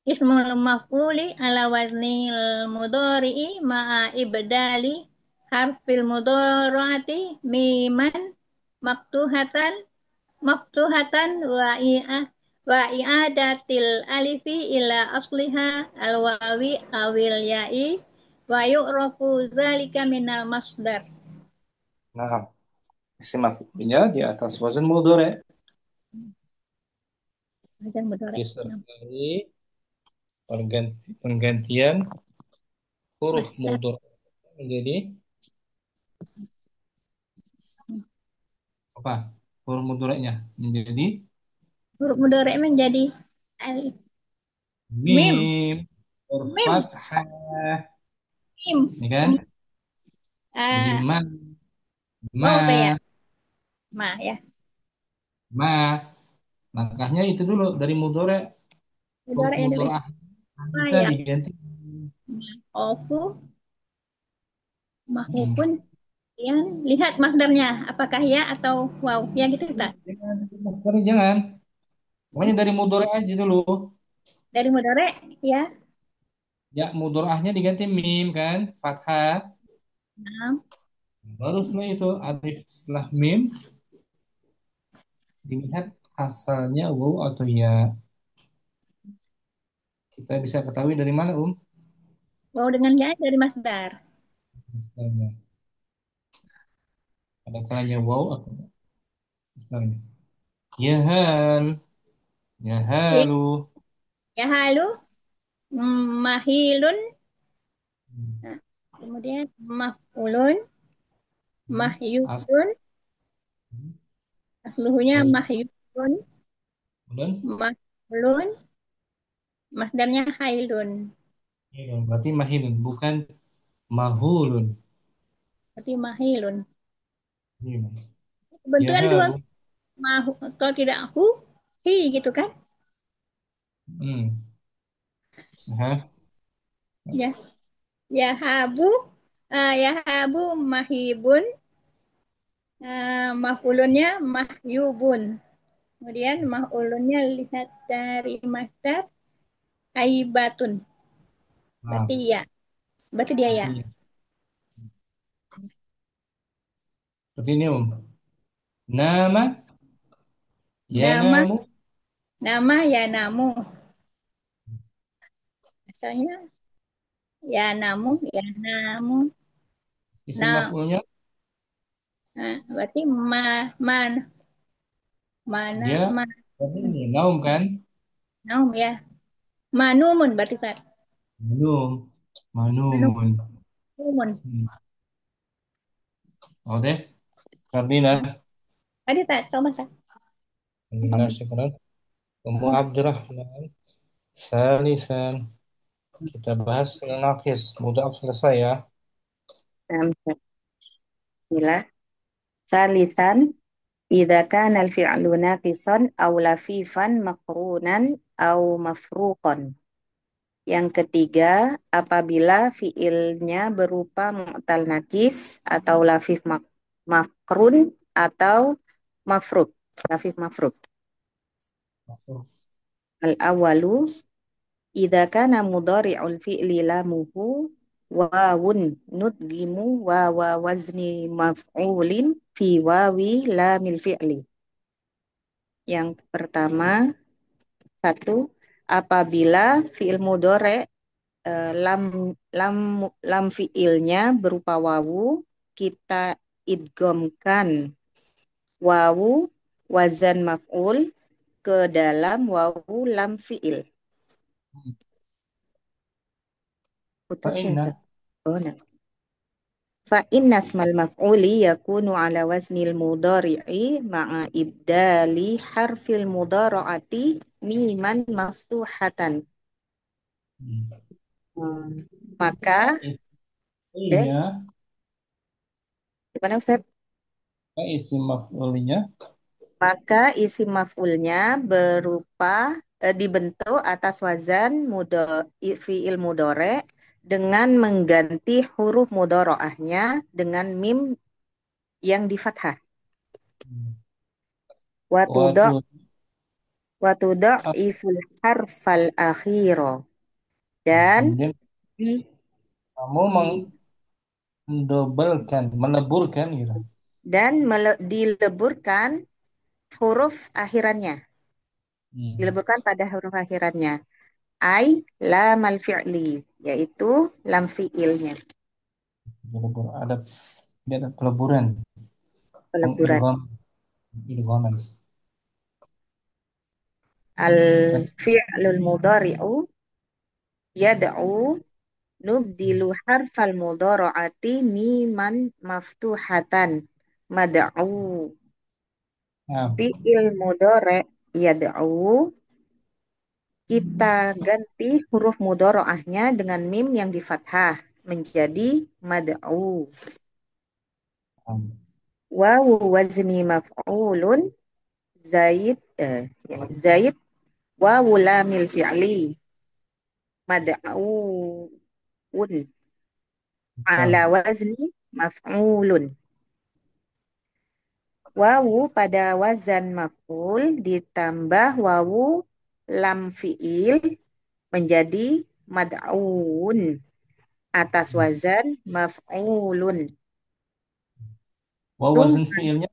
ismul maf'uli ala waznil mudhari'i ma'a ibdali harfil mudhari'ati miman maktuhatan wa i'adatil alifi ila asliha alwawi awil ya'i wa yu'rafu zalika minal masdar. Nah, isim maf'ulnya di atas wazan mudhari Wajan mudhari'. disertai penggantian huruf Masdar. mudhari menjadi apa? Huruf mudhari'nya menjadi Huruf mudhari' menjadi alif. Mim. mim, huruf Mim. fathah, Mim. ya kan? Kemudian Jadi ma, wow teh ya. Ma ya. ma. Langkahnya itu dulu dari mudhari Mudhari yang Mudorah dilihat kita ya. diganti. Ofu, Hmm. mahupun. Ya, lihat masdarnya. Apakah ya atau wow? Ya gitu, Ustaz. Sekarang jangan. Pokoknya dari mudorah aja dulu. Dari mudhari, ya. Ya, mudorahnya diganti mim kan, fathah. Nah, Baru setelah itu alif setelah mim dilihat asalnya waw atau ya. Kita bisa ketahui dari mana, wow dengan ya dari masdar. Sebenarnya ada kalanya waw atau sebenarnya. Ya hal, ya Ya, halu. ya halu, mahilun. Hmm. Nah, kemudian maf'ulun, As, mahyudun, asluhunya terus mahyudun, kemudian maf'ulun, masdarnya hailun. mahilun. Berarti mahilun bukan mahulun. Berarti mahilun. Mahilun. Ya Bentukan dua, halu. mahu, kalau tidak hu, hi gitu kan? Hmm. Sah. Ya, yahabu, yahabu mahibun, maf'ulunnya mahyubun. Kemudian maf'ulunnya lihat dari masdar aibatun. Nah, Berarti ya, berarti dia ya. berarti seperti ini, Nama, ya Nama, namu. nama ya namu. Asalnya ya namu, ya namu. Isim Nah, maf'ulnya berarti man, mana, dia berarti ini naum kan? naum ya. Manumun berarti Ustaz. Manum, manumun. Manumun. Hmm. Oke, Karina. Tadi tak sama Ustaz. Alhamdulillah, syukuran. Ummu Abdurrahman. Salisan. Kita bahas fi'il naqis. Mudhaf selesai ya. Bismillah. Salisan, idza kana al-fi'lu naqisan aw lafifan maqrunan aw mafruqan. Yang ketiga, apabila fiilnya berupa mu'tal nakis atau lafif makrun atau mafruk. Lafif mafruk. Al-awalu, idza kana mudhari'ul fi'li lamuhu wawun nudgimu wawa wazni maf'ulin fi wawi lamil fi'li. Yang pertama, satu, apabila fi'il mudhari lam lam lam fiilnya berupa wawu, kita idghamkan wawu wazan maf'ul ke dalam wawu lam fiil. Putus ya, Ustaz? Fa'inna. Oh, nah. Fa inna ismal maf'uli yakunu ala waznil mudhari'i ma'a ibdali harfil mudhara'ati miman maftuhatan. Hmm. Hmm. Maka, Isimnya, gimana Ustaz? isim maf'ulnya. Maka isi maf'ulnya berupa dibentuk atas wazan fi'il mudore dengan mengganti huruf mudoro'ahnya dengan mim yang di fathah. Hmm. Watudo' Waktu iful harfal akhiro. Dan kemudian di- kamu mendobelkan, meneburkan gitu. dan dileburkan huruf akhirannya. Hmm. Dileburkan pada huruf akhirannya. Ai lamal fi'li, yaitu lam fi'ilnya. Pelebur, ada peleburan, Peleburan. pengidgham, idghaman. Dan Al-fi'lul mudhari'u yad'u nubdilu harfal mudhara'ati miman maftuhatan mad'u. nah, Fi'il mudhari' yad'u kita ganti huruf mudhara'ahnya dengan mim yang di fathah menjadi mad'u. nah, Wawu wazni maf'ulun zaid zaid Wawu lamil fi'li mad'un ala Bukan. wazni maf'ulun. Wawu pada wazan maf'ul ditambah wawu lam fi'il menjadi mad'un atas wazan maf'ulun. Waw wazn Tsumma, fiilnya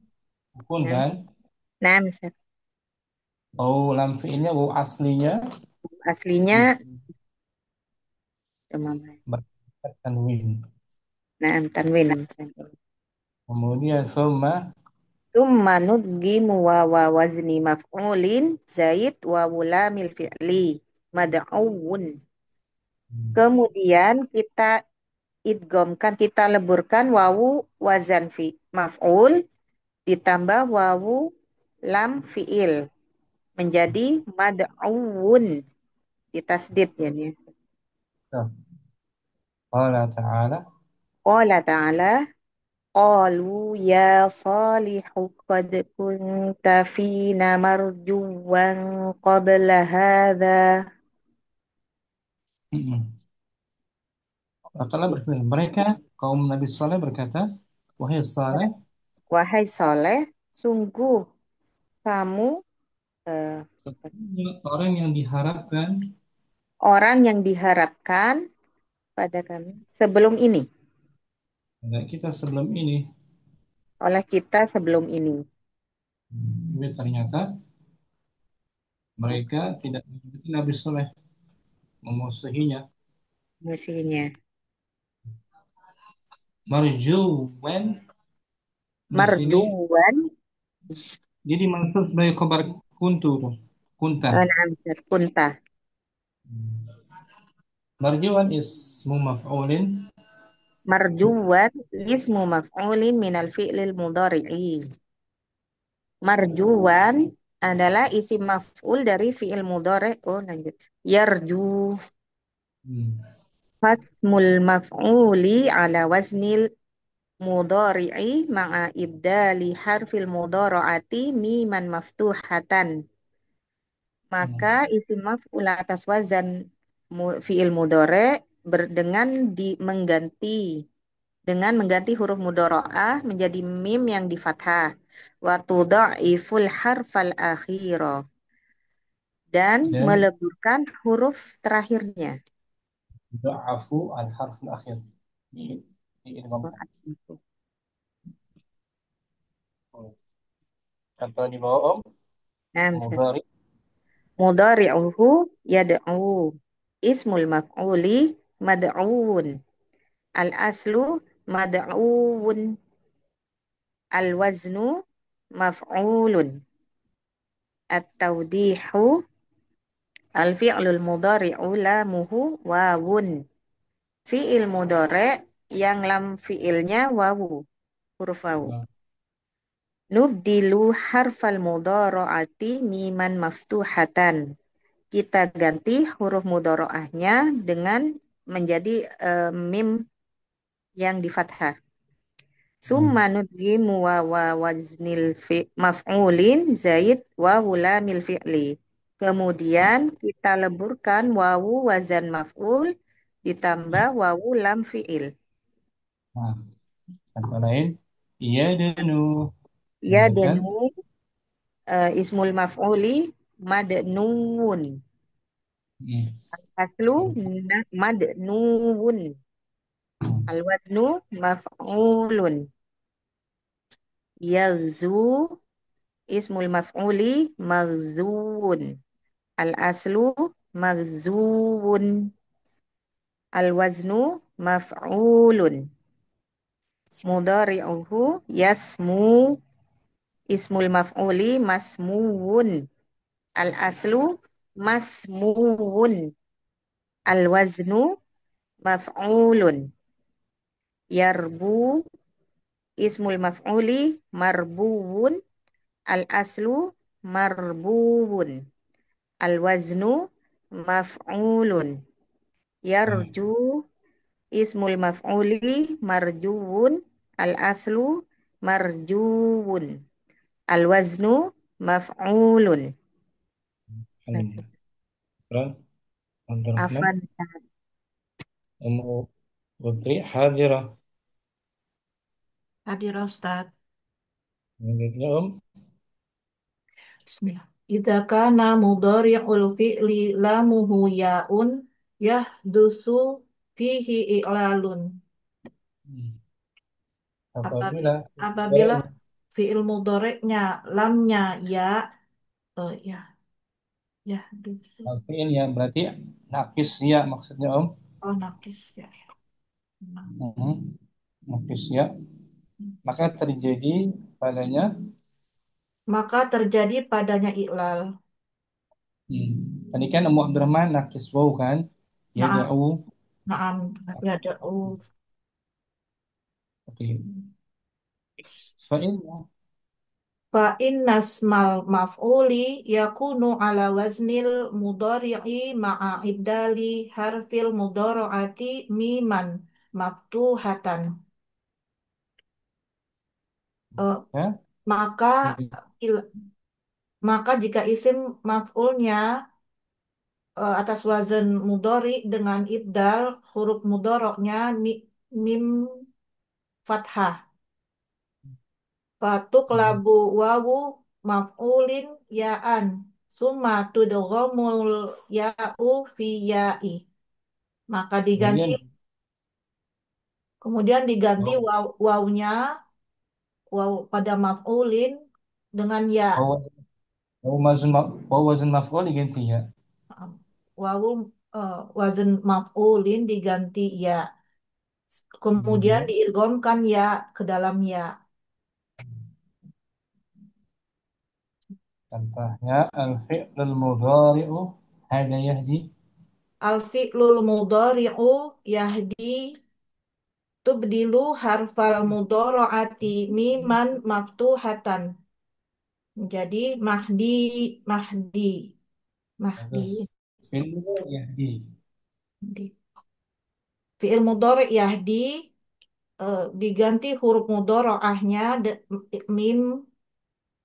sukun ya. kan? Nah, misal Waw lam fiilnya waw aslinya aslinya itu Mama. berkat tanwin. Nah, tanwin. Kemudian summa Tsumma nudgimu wawa wazni maf'ulin zaid wa lamil fi'li mad'un. Kemudian kita idghamkan, kita leburkan wawu wazan fi maf'ul ditambah wawu lam fi'il menjadi mad'un. Ditasdid ya nih. qala ta'ala Qala ta'ala qalu ya salihu qad kunta fina marjuwan qabla hadha. Allah berfirman, mereka kaum Nabi Saleh berkata, wahai Saleh, Wahai Soleh, sungguh kamu eh, orang yang diharapkan orang yang diharapkan pada kami sebelum ini, pada kita sebelum ini. oleh kita sebelum ini. Tapi ternyata mereka tidak mengikuti Nabi Saleh, memusuhinya. Musuhnya. Marjuwan di sini Marjuwan, jadi maksud sebagai khabar kuntu tuh. Kunta. kunta. Marjuwan ismu maf'ulin Marjuwan ismu maf'ulin minal fi'lil mudhari'i. Marjuwan adalah isim maf'ul dari fi'il mudhari'. Oh, lanjut. Yarju. Fasmul maf'uli ala waznil mudhari'i ma'a ibdali harfil mudhara'ati miman maftuhatan. Maka isim maf'ul atas wazan fi'il mudhari' dengan mengganti huruf mudhara'ah menjadi mim yang di fathah. Wa tudha'iful harfal akhira. Dan dan meleburkan huruf terakhirnya. da'afu al-harf al-akhir. Ini contoh di bawah Om, Nah, mudhari mudhari'uhu yad'u. Ismul maf'uli mad'uun. Al-aslu mad'uun. Al-waznu maf'ulun. At-tawdihu al-fi'lul mudhari'u lamuhu wawun. Fi'il mudhari' yang lam fi'ilnya wawu. Huruf wawu. Nubdilu harfal mudhara'ati miman maftuhatan. Kita ganti huruf mudhara'ahnya dengan menjadi mim yang di fathah. Summa nudgimu wa waznil maf'ulin zaid wa lamil fi'li. Kemudian kita leburkan wawu wazan maf'ul ditambah wawu lam fi'il. Nah, contoh lain, yadnu. Lanjutkan. Yadnu ismul maf'uli madnuun. Aslu madnuun. Al-waznu maf'ulun. Yaghzu ismul maf'uli maghzuun. Al-aslu maghzuun. Al-waznu maf'ulun. Mudhari'uhu yasmu ismul maf'uli masmuun. Al-aslu masmuun. Al-waznu maf'ulun. Yarbu ismul maf'uli marbuun. Al-aslu marbuun. Al-waznu maf'ulun. Yarju ismul maf'uli marjuun. Al-aslu marjuun. Al-waznu maf'ulun. Ran, Abdurrahman, Afan. Ummu Putri, Hadirah. Hadir Ustaz. Lanjutnya Bismillah. Idza kana mudhari'ul fi'li lamuhu ya'un yahdusu fihi i'lalun. Hmm. Apabila, Apabila apabila mudhari fi'il mudhari'nya lamnya ya, ya, yahdusu. fi'il ya berarti nakis ya maksudnya Oh, nakis ya. Nah. Hmm. Nakis ya, maka terjadi padanya Maka terjadi padanya i'lal. hmm. Tadi kan Ummu Abdurrahman nakis waw kan, ya Naam, da'u. naam, ya ada Oke. Fa'il fa innasmal maf'uli yakunu ala waznil mudhari'i ma'a ibdali harfil mudhari'ati miman maftuhatan. Eh, ya maka il- maka jika isim maf'ulnya atas wazan mudhari dengan ibdal huruf mudhari'nya mim fathah. Fatuk labu wawu maf'ulin ya'an. Summa tudghamul ya'u fi ya'i. Maka diganti, kemudian kemudian diganti waw wawunya, waw pada maf'ulin dengan ya. waw waw wazn maf'ul diganti ya. Wawu wazan maf'ulin diganti ya. Kemudian Hmm. diidghamkan ya ke dalam ya. Contohnya al-fi'lul mudhari'u hada yahdi. Al-fi'lul mudhari'u yahdi tubdilu harfal mudhari'ati miman maftuhatan. Jadi mahdi, mahdi, mahdi, Terus fi'il yahdi. mahdi. Fi'il mudhari yahdi diganti huruf mudhari'ahnya mim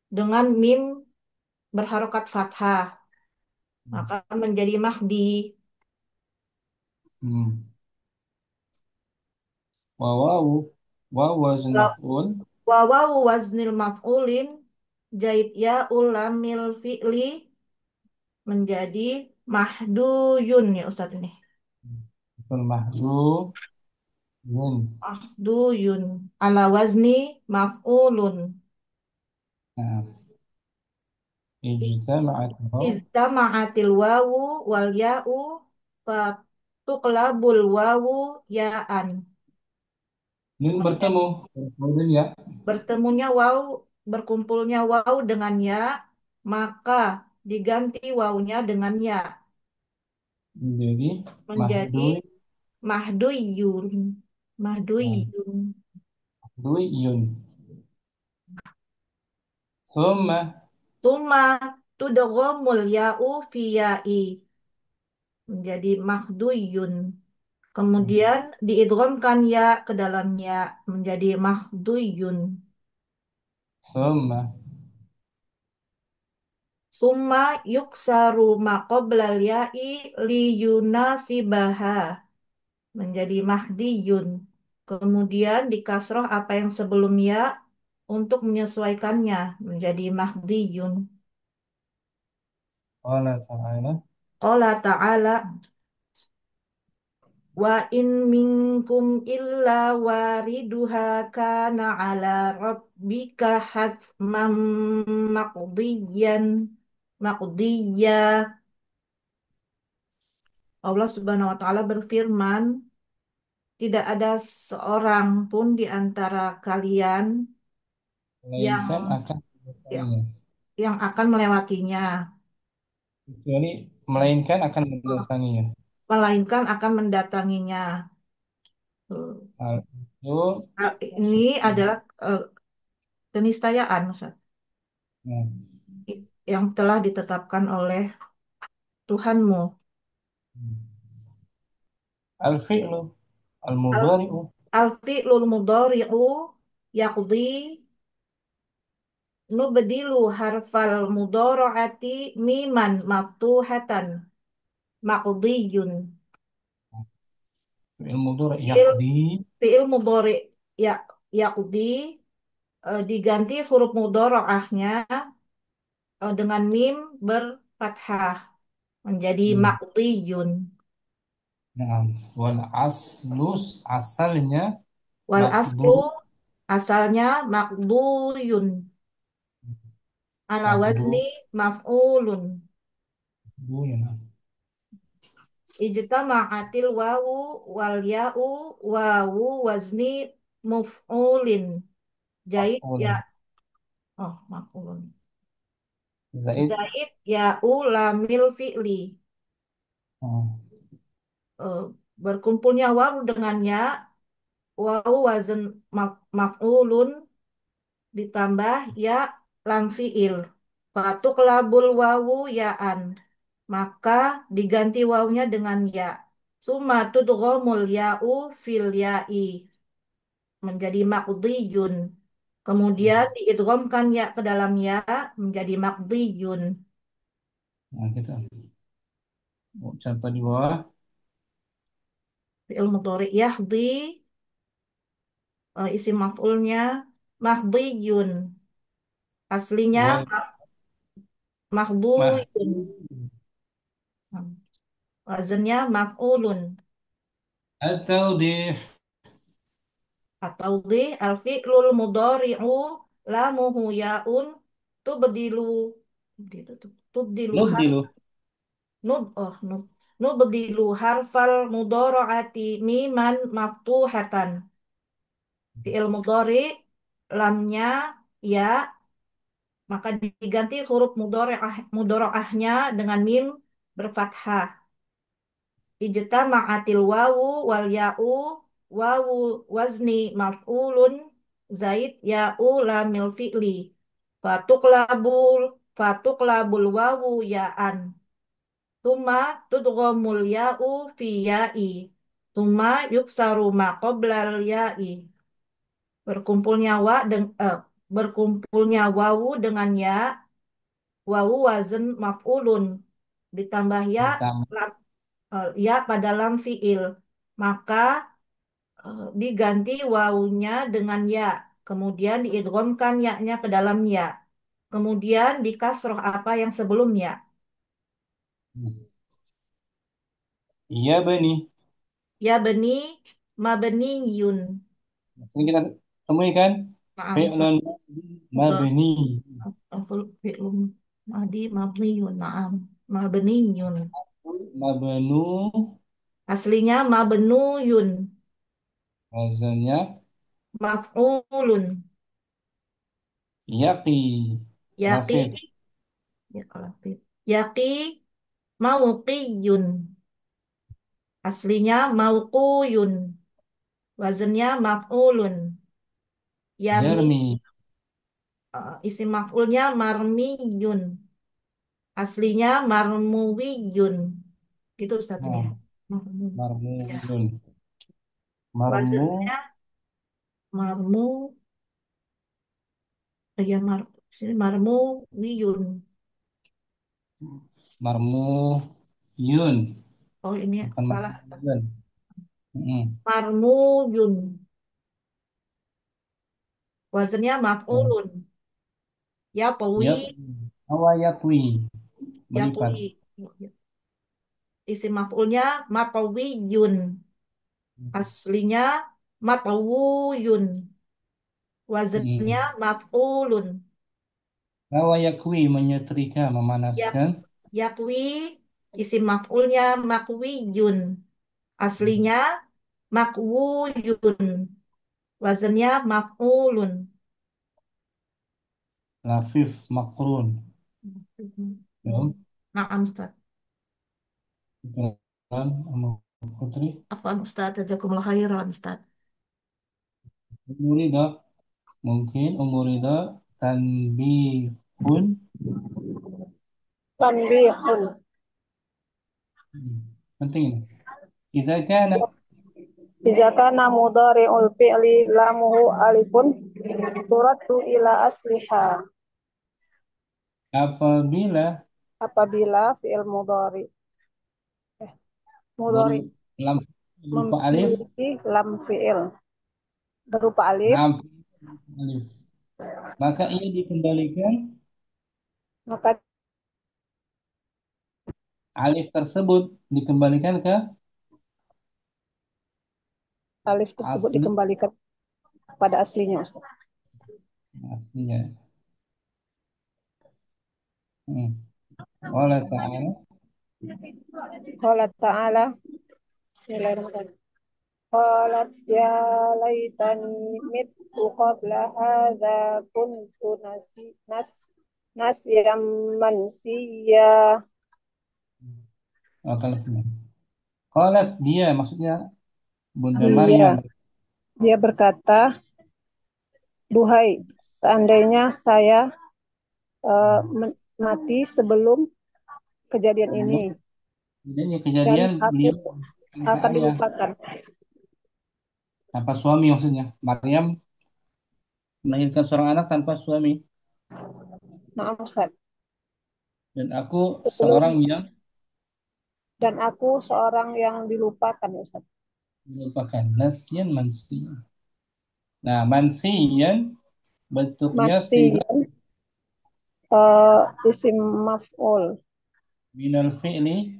dengan mim berharokat fathah. Maka menjadi mahdi. Hmm. Wawawu waw wazn maf'ul Wawawu waznil maf'ulin jait ya ulamil fi'li menjadi mahduyun ya Ustadz ini. fil mahzuf min. Mahduyun ala wazni maf'ulun. Nah, ijtama'at waw Istama'atil wawu wal ya'u fatuqlabul wawu ya'an. nun bertemu kemudian ya Bertemunya waw, berkumpulnya waw dengan ya, maka diganti wawunya dengan ya. menjadi Menjadi mahduy mahduyun. Mahduyun. mahduyun. Summa Tuma tudghamul ya'u fi ya'i. Menjadi mahduyun. Kemudian diidghamkan ya ke dalamnya menjadi mahduyun. summa Summa yuksaru maqoblal ya'i liyunasibaha menjadi mahdiyun. Kemudian dikasroh apa yang sebelum ya untuk menyesuaikannya menjadi mahdiyun. qala ta'ala Qala ta'ala wa in minkum illa wariduha kana ala rabbika hatmam maqdiyan maqdiya. Allah Subhanahu wa taala berfirman, tidak ada seorang pun di antara kalian yang melainkan akan yang, mendatanginya yang akan melewatinya, kecuali melainkan akan mendatanginya. melainkan akan mendatanginya. Tuh. Hal itu Ini adalah keniscayaan, Ustaz, nah, yang telah ditetapkan oleh Tuhanmu. al-fi'lu Al al-mudhari'u Al-fi'lul mudhari'u yaqdi nubdilu harfal mudhari'ati miman maftuhatan. maqdiyun. Fi'il mudhari Fi'il yaqdi. fi'il mudhari ya yaqdi diganti huruf mudhari'ahnya dengan mim berfathah menjadi Hmm. maqdiyun. Nah, wal aslus asalnya Wal maqdu aslu asalnya maqduyun ala maqdu wazni maf'ulun. ya. Nah. Ijtama'atil wawu wal ya'u wawu wazni muf'ulin. Jaid ya Maf'ul. oh maf'ulun. Zaid. Zaid ya'u lamil fi'li. Hmm. Eh, berkumpulnya wawu dengan ya wawu wazn maf'ulun ditambah ya lam fi'il. Fatuk labul wawu ya'an. Maka diganti wawunya dengan ya. Summa tudghamul ya'u fil ya'i menjadi maqdiyun. Kemudian diidghamkan ya ke dalam ya menjadi maqdiyun. Nah, gitu. Contoh di bawah. Fi'il mudhari yahdi isim maf'ulnya mahdiyun. Aslinya Wal mah mahdiyun. Wazannya maf'ulun. atau di Atau di al-fi'lul mudhari'u lamuhu ya'un tubdilu gitu tuh. Tubdilu har nubdilu. nub oh nub nubdilu harfal mudhara'ati miman maftuhatan. Fi'il mudhari lamnya ya maka diganti huruf mudhari'ahnya dengan mim berfathah. Ijtama'atil wawu wal ya'u wawu wazni maf'ulun zaid ya'u lamil fi'li. Fatuqlabul wawu ya'an. Tuma tudghamul ya'u fi ya'i. Tuma yuksaru ma qoblal ya'i. Berkumpulnya berkumpulnya wawu dengan ya wawu wazn maf'ulun ditambah ya Ditambah ya pada lam fiil maka diganti wawunya dengan ya kemudian diidghamkan ya-nya ke dalam ya kemudian dikasroh apa yang sebelumnya iya bani. ya beni mabniyun. Sini kita temui kan Maaf Ustaz. fi'lun Untuk mabni. fi'lum madi mabniyun na'am mabniyun Mabnu aslinya mabnuyun wazannya maf'ulun yaqi. yaqi Lafif. ya Lafif. Yaqi mauqiyun aslinya mauquyun wazannya maf'ulun yarmi Yarmi. isim maf'ulnya marmiyun aslinya marmuwiyun gitu Ustaz ini Nah, ya marmu ya marmuyun. Marmu wazannya marmu ya sini marmuwiyun marmuyun. oh ini ya, Bukan salah marmuyun. Mm-mm. marmuyun wazannya Nah, maf'ulun ya tawi yap. Awayatwi. ya Melipat. tawi isim maf'ulnya matawiyun aslinya matawuyun wazannya Mm. maf'ulun Awayakwi menyetrika, yak memanaskan. yakwi isim maf'ulnya makwiyun aslinya makwuyun wazannya maf'ulun. Lafif makrun. Ya. Naam Ustaz. Kan sama Putri. Afwan Ustaz, jazakumullah khairan Ustaz. Umurida. Mungkin umurida tanbihun. Tanbihun. Penting ini. Jika kana Jika kana mudhari'ul fi'li lamuhu alifun turaddu ila asliha. apabila Apabila fi'il mudhari Mudhari lam berupa alif, memiliki lam fi'il berupa alif, lam alif. Maka ia dikembalikan, maka alif tersebut dikembalikan ke alif tersebut asli dikembalikan pada aslinya, Ustaz. aslinya. Allah Ta'ala. Qala ta'ala, bismillahirrahmanirrahim. Qalat ya laitani mittu qabla hadza kuntu nasiyam mansiya. Oh, qalat dia maksudnya Bunda Iya, Maryam. dia berkata, duhai, seandainya saya mati sebelum kejadian ini, Jadi dan kejadian aku beliau tanpa akan ayah, dilupakan. tanpa suami maksudnya. Maryam melahirkan seorang anak tanpa suami. Nah, Ustaz, Dan aku seorang sebelum yang dan aku seorang yang dilupakan, Ustaz. melupakan. Nasyan mansiyan. Nah, mansiyan bentuknya Masih siga isim maf'ul. minal fi'li.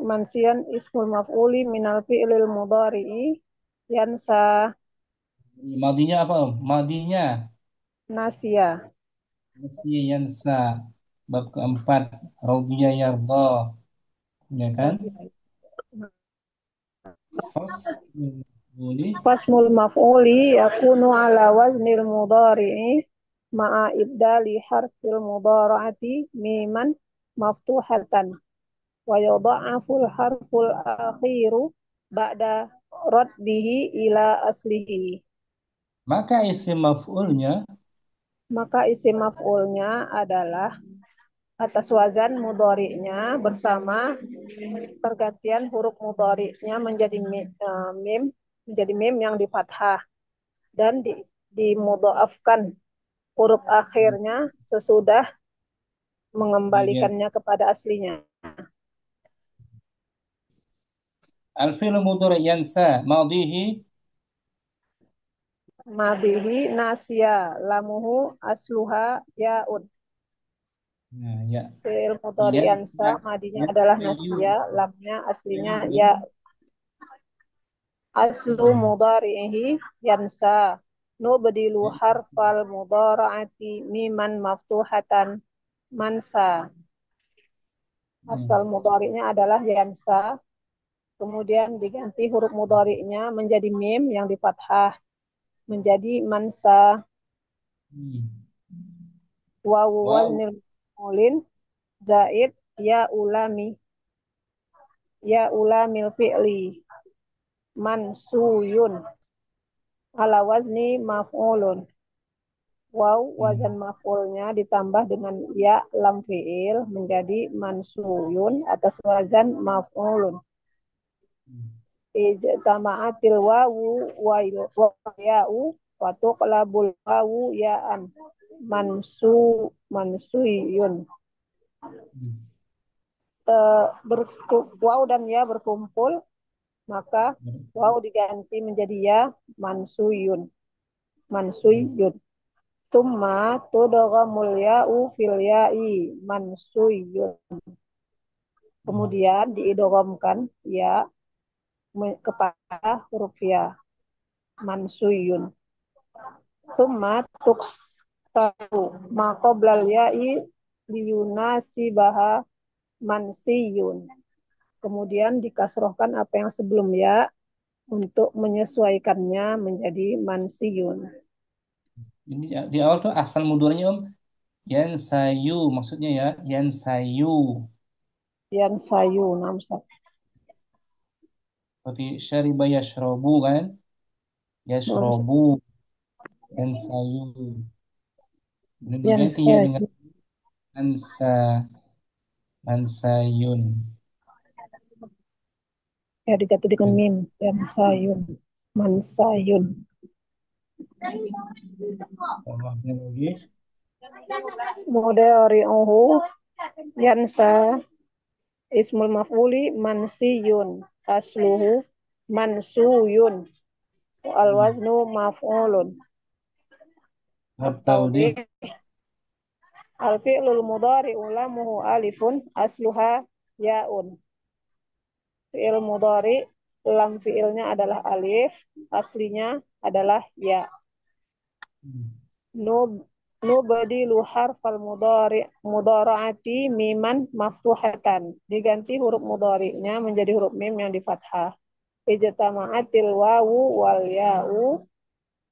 Mansiyan ismul maf'uli minal fi'lil mudhari'i yansa Madinya apa, Om? Madinya nasya. masih yansa. Bab keempat, radhiya yarda, ya kan? Boleh. Fasmul maf'uli yakunu ala waznil mudhari'i ma'a ibdali harfil mudhara'ati miman maftuhatan wa yudha'aful harful akhiru ba'da raddihi ila aslihi. Maka isim maf'ulnya Maka isim maf'ulnya adalah atas wazan mudhari'nya bersama pergantian huruf mudhari'nya menjadi mim, menjadi mim yang di fathah dan dimudha'afkan huruf akhirnya sesudah bagian mengembalikannya kepada aslinya. al-fi'lu mudhari yansa madihi. Madihi nasya lamuhu asluha yaud. Nah, ya. Fi'il mudhari yansa Yansa madinya adalah yasayu. nasya, lamnya aslinya ya. Yayu. Aslu mudhari'ihi yansa nubdilu harfal mudhara'ati miman maftuhatan mansa. Asal mudhari'nya adalah yansa, kemudian diganti huruf mudhari'nya menjadi mim yang di fathah menjadi mansa. Wawu Wow. waznil mulin zaid ya ulami, ya ulamil fi'li mansuyun ala wazni maf'ulun. Waw wazan maf'ulnya ditambah dengan ya lam fi'il menjadi mansuyun atas wazan maf'ulun. Ijtama'atil wawu wa ya'u wa tuqlabul wawu ya'an mansuyun. Waw dan ya berkumpul, maka waw diganti menjadi ya mansuyun. Tumma tudghamul ya'u fil ya'i mansuyun. Kemudian diidghamkan ya kepada huruf ya mansuyun. Tumma tuksaru ma qoblal ya'i liyunasibaha mansiyun. Kemudian dikasrohkan apa yang sebelum ya untuk menyesuaikannya menjadi mansiyun. Ini di awal tuh asal mudhari'nya Om. Yansayu maksudnya ya, yansayu. Yansayu namsa. Seperti syariba yashrobu kan? Yashrobu, yansayu. Ini diganti ya dengan Yansayu. ansa, ansayun. Ya diganti dengan mim. Yansayun. Mansayun. Allahnya lagi. Mudhari'uhu yansa Ismul maf'uli mansiyun. Asluhu mansuyun. Al waznu maf'ulun. At-tawdih. Al fi'lul mudhari ulamuhu alifun asluha yaun. Fi'il mudhari lam fi'ilnya adalah alif, aslinya adalah ya. Nubadilu harfal mudhari'ati miman maftuhatan. Diganti huruf mudhari'nya menjadi huruf mim yang di fathah. Ijtama'atil wawu wal ya'u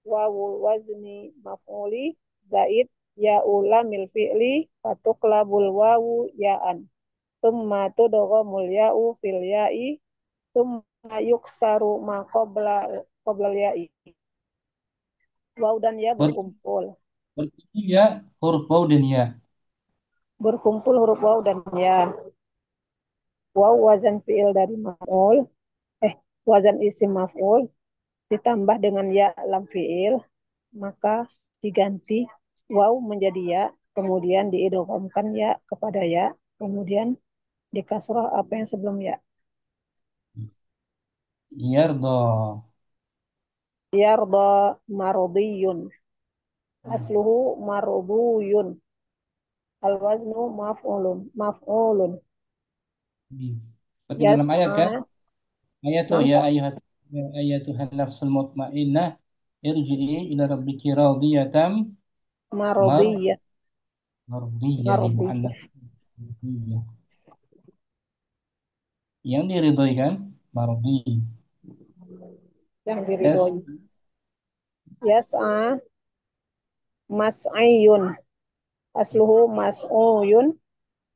wawul wazni maf'uli zaid ya'u lamil fi'li fatuqlabul wawu ya'an. Tsumma tudghamul ya'u fil ya'i tsumma yuksaru ma qabla ya'i. Waw dan ya berkumpul. Ya, huruf waw dan ya. Berkumpul huruf waw dan ya. Waw wazan fi'il dari maf'ul. Wazan isim maf'ul ditambah dengan ya lam fi'il, maka diganti waw menjadi ya, kemudian diidghamkan ya kepada ya, kemudian dikasrah apa yang sebelum ya. Yarda. Yarda mardiyun. Asluhu marduyun. Al waznu maf'ulun. Seperti dalam ayat kan? Yas'a. Ayat tuh ya ayatuhan nafsul mutmainnah irji'i ila rabbiki radiyatan Mardiyah. mardiyah di muannas. Yang diridhoi kan? Mardi. Yang diridhoi. Yas'a mas'iyun. Asluhu mas'uyun.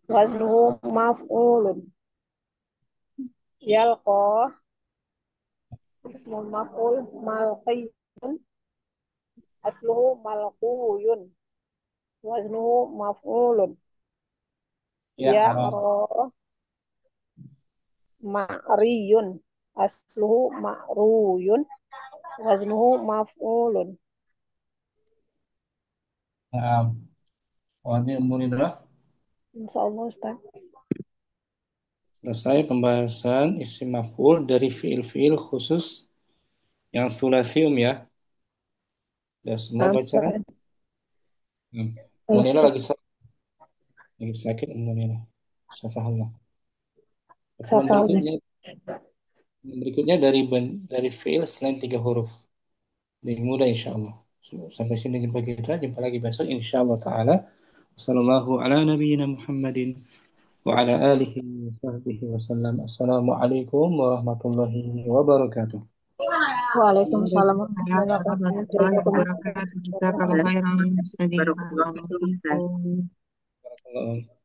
Waznuhu maf'ulun. Yalqa ismul maf'ul malqiyun. Asluhu malquyun. Waznuhu maf'ulun. Ya'ra ma'riyun. Asluhu ma'ruyun. Waznuhu maf'ulun. Alhamdulillah. Insyaallah Ustaz. Selesai pembahasan isim maf'ul dari fiil-fiil khusus yang sulasium ya. Dan semua bacaan. Munira lagi sakit Munira. Safahullah. Berikutnya dari fiil selain 3 huruf. Lebih mudah insyaallah. Sampai sini jumpa lagi besok insyaallah taala. Wassallallahu ala nabiyyina Muhammadin wa ala alihi wa sahbihi wasallam. Assalamualaikum warahmatullahi wabarakatuh. Waalaikumsalam warahmatullahi wabarakatuh. Jazakallahu khairan. Ustaz. Barakallahu fiikum. Barakallahu.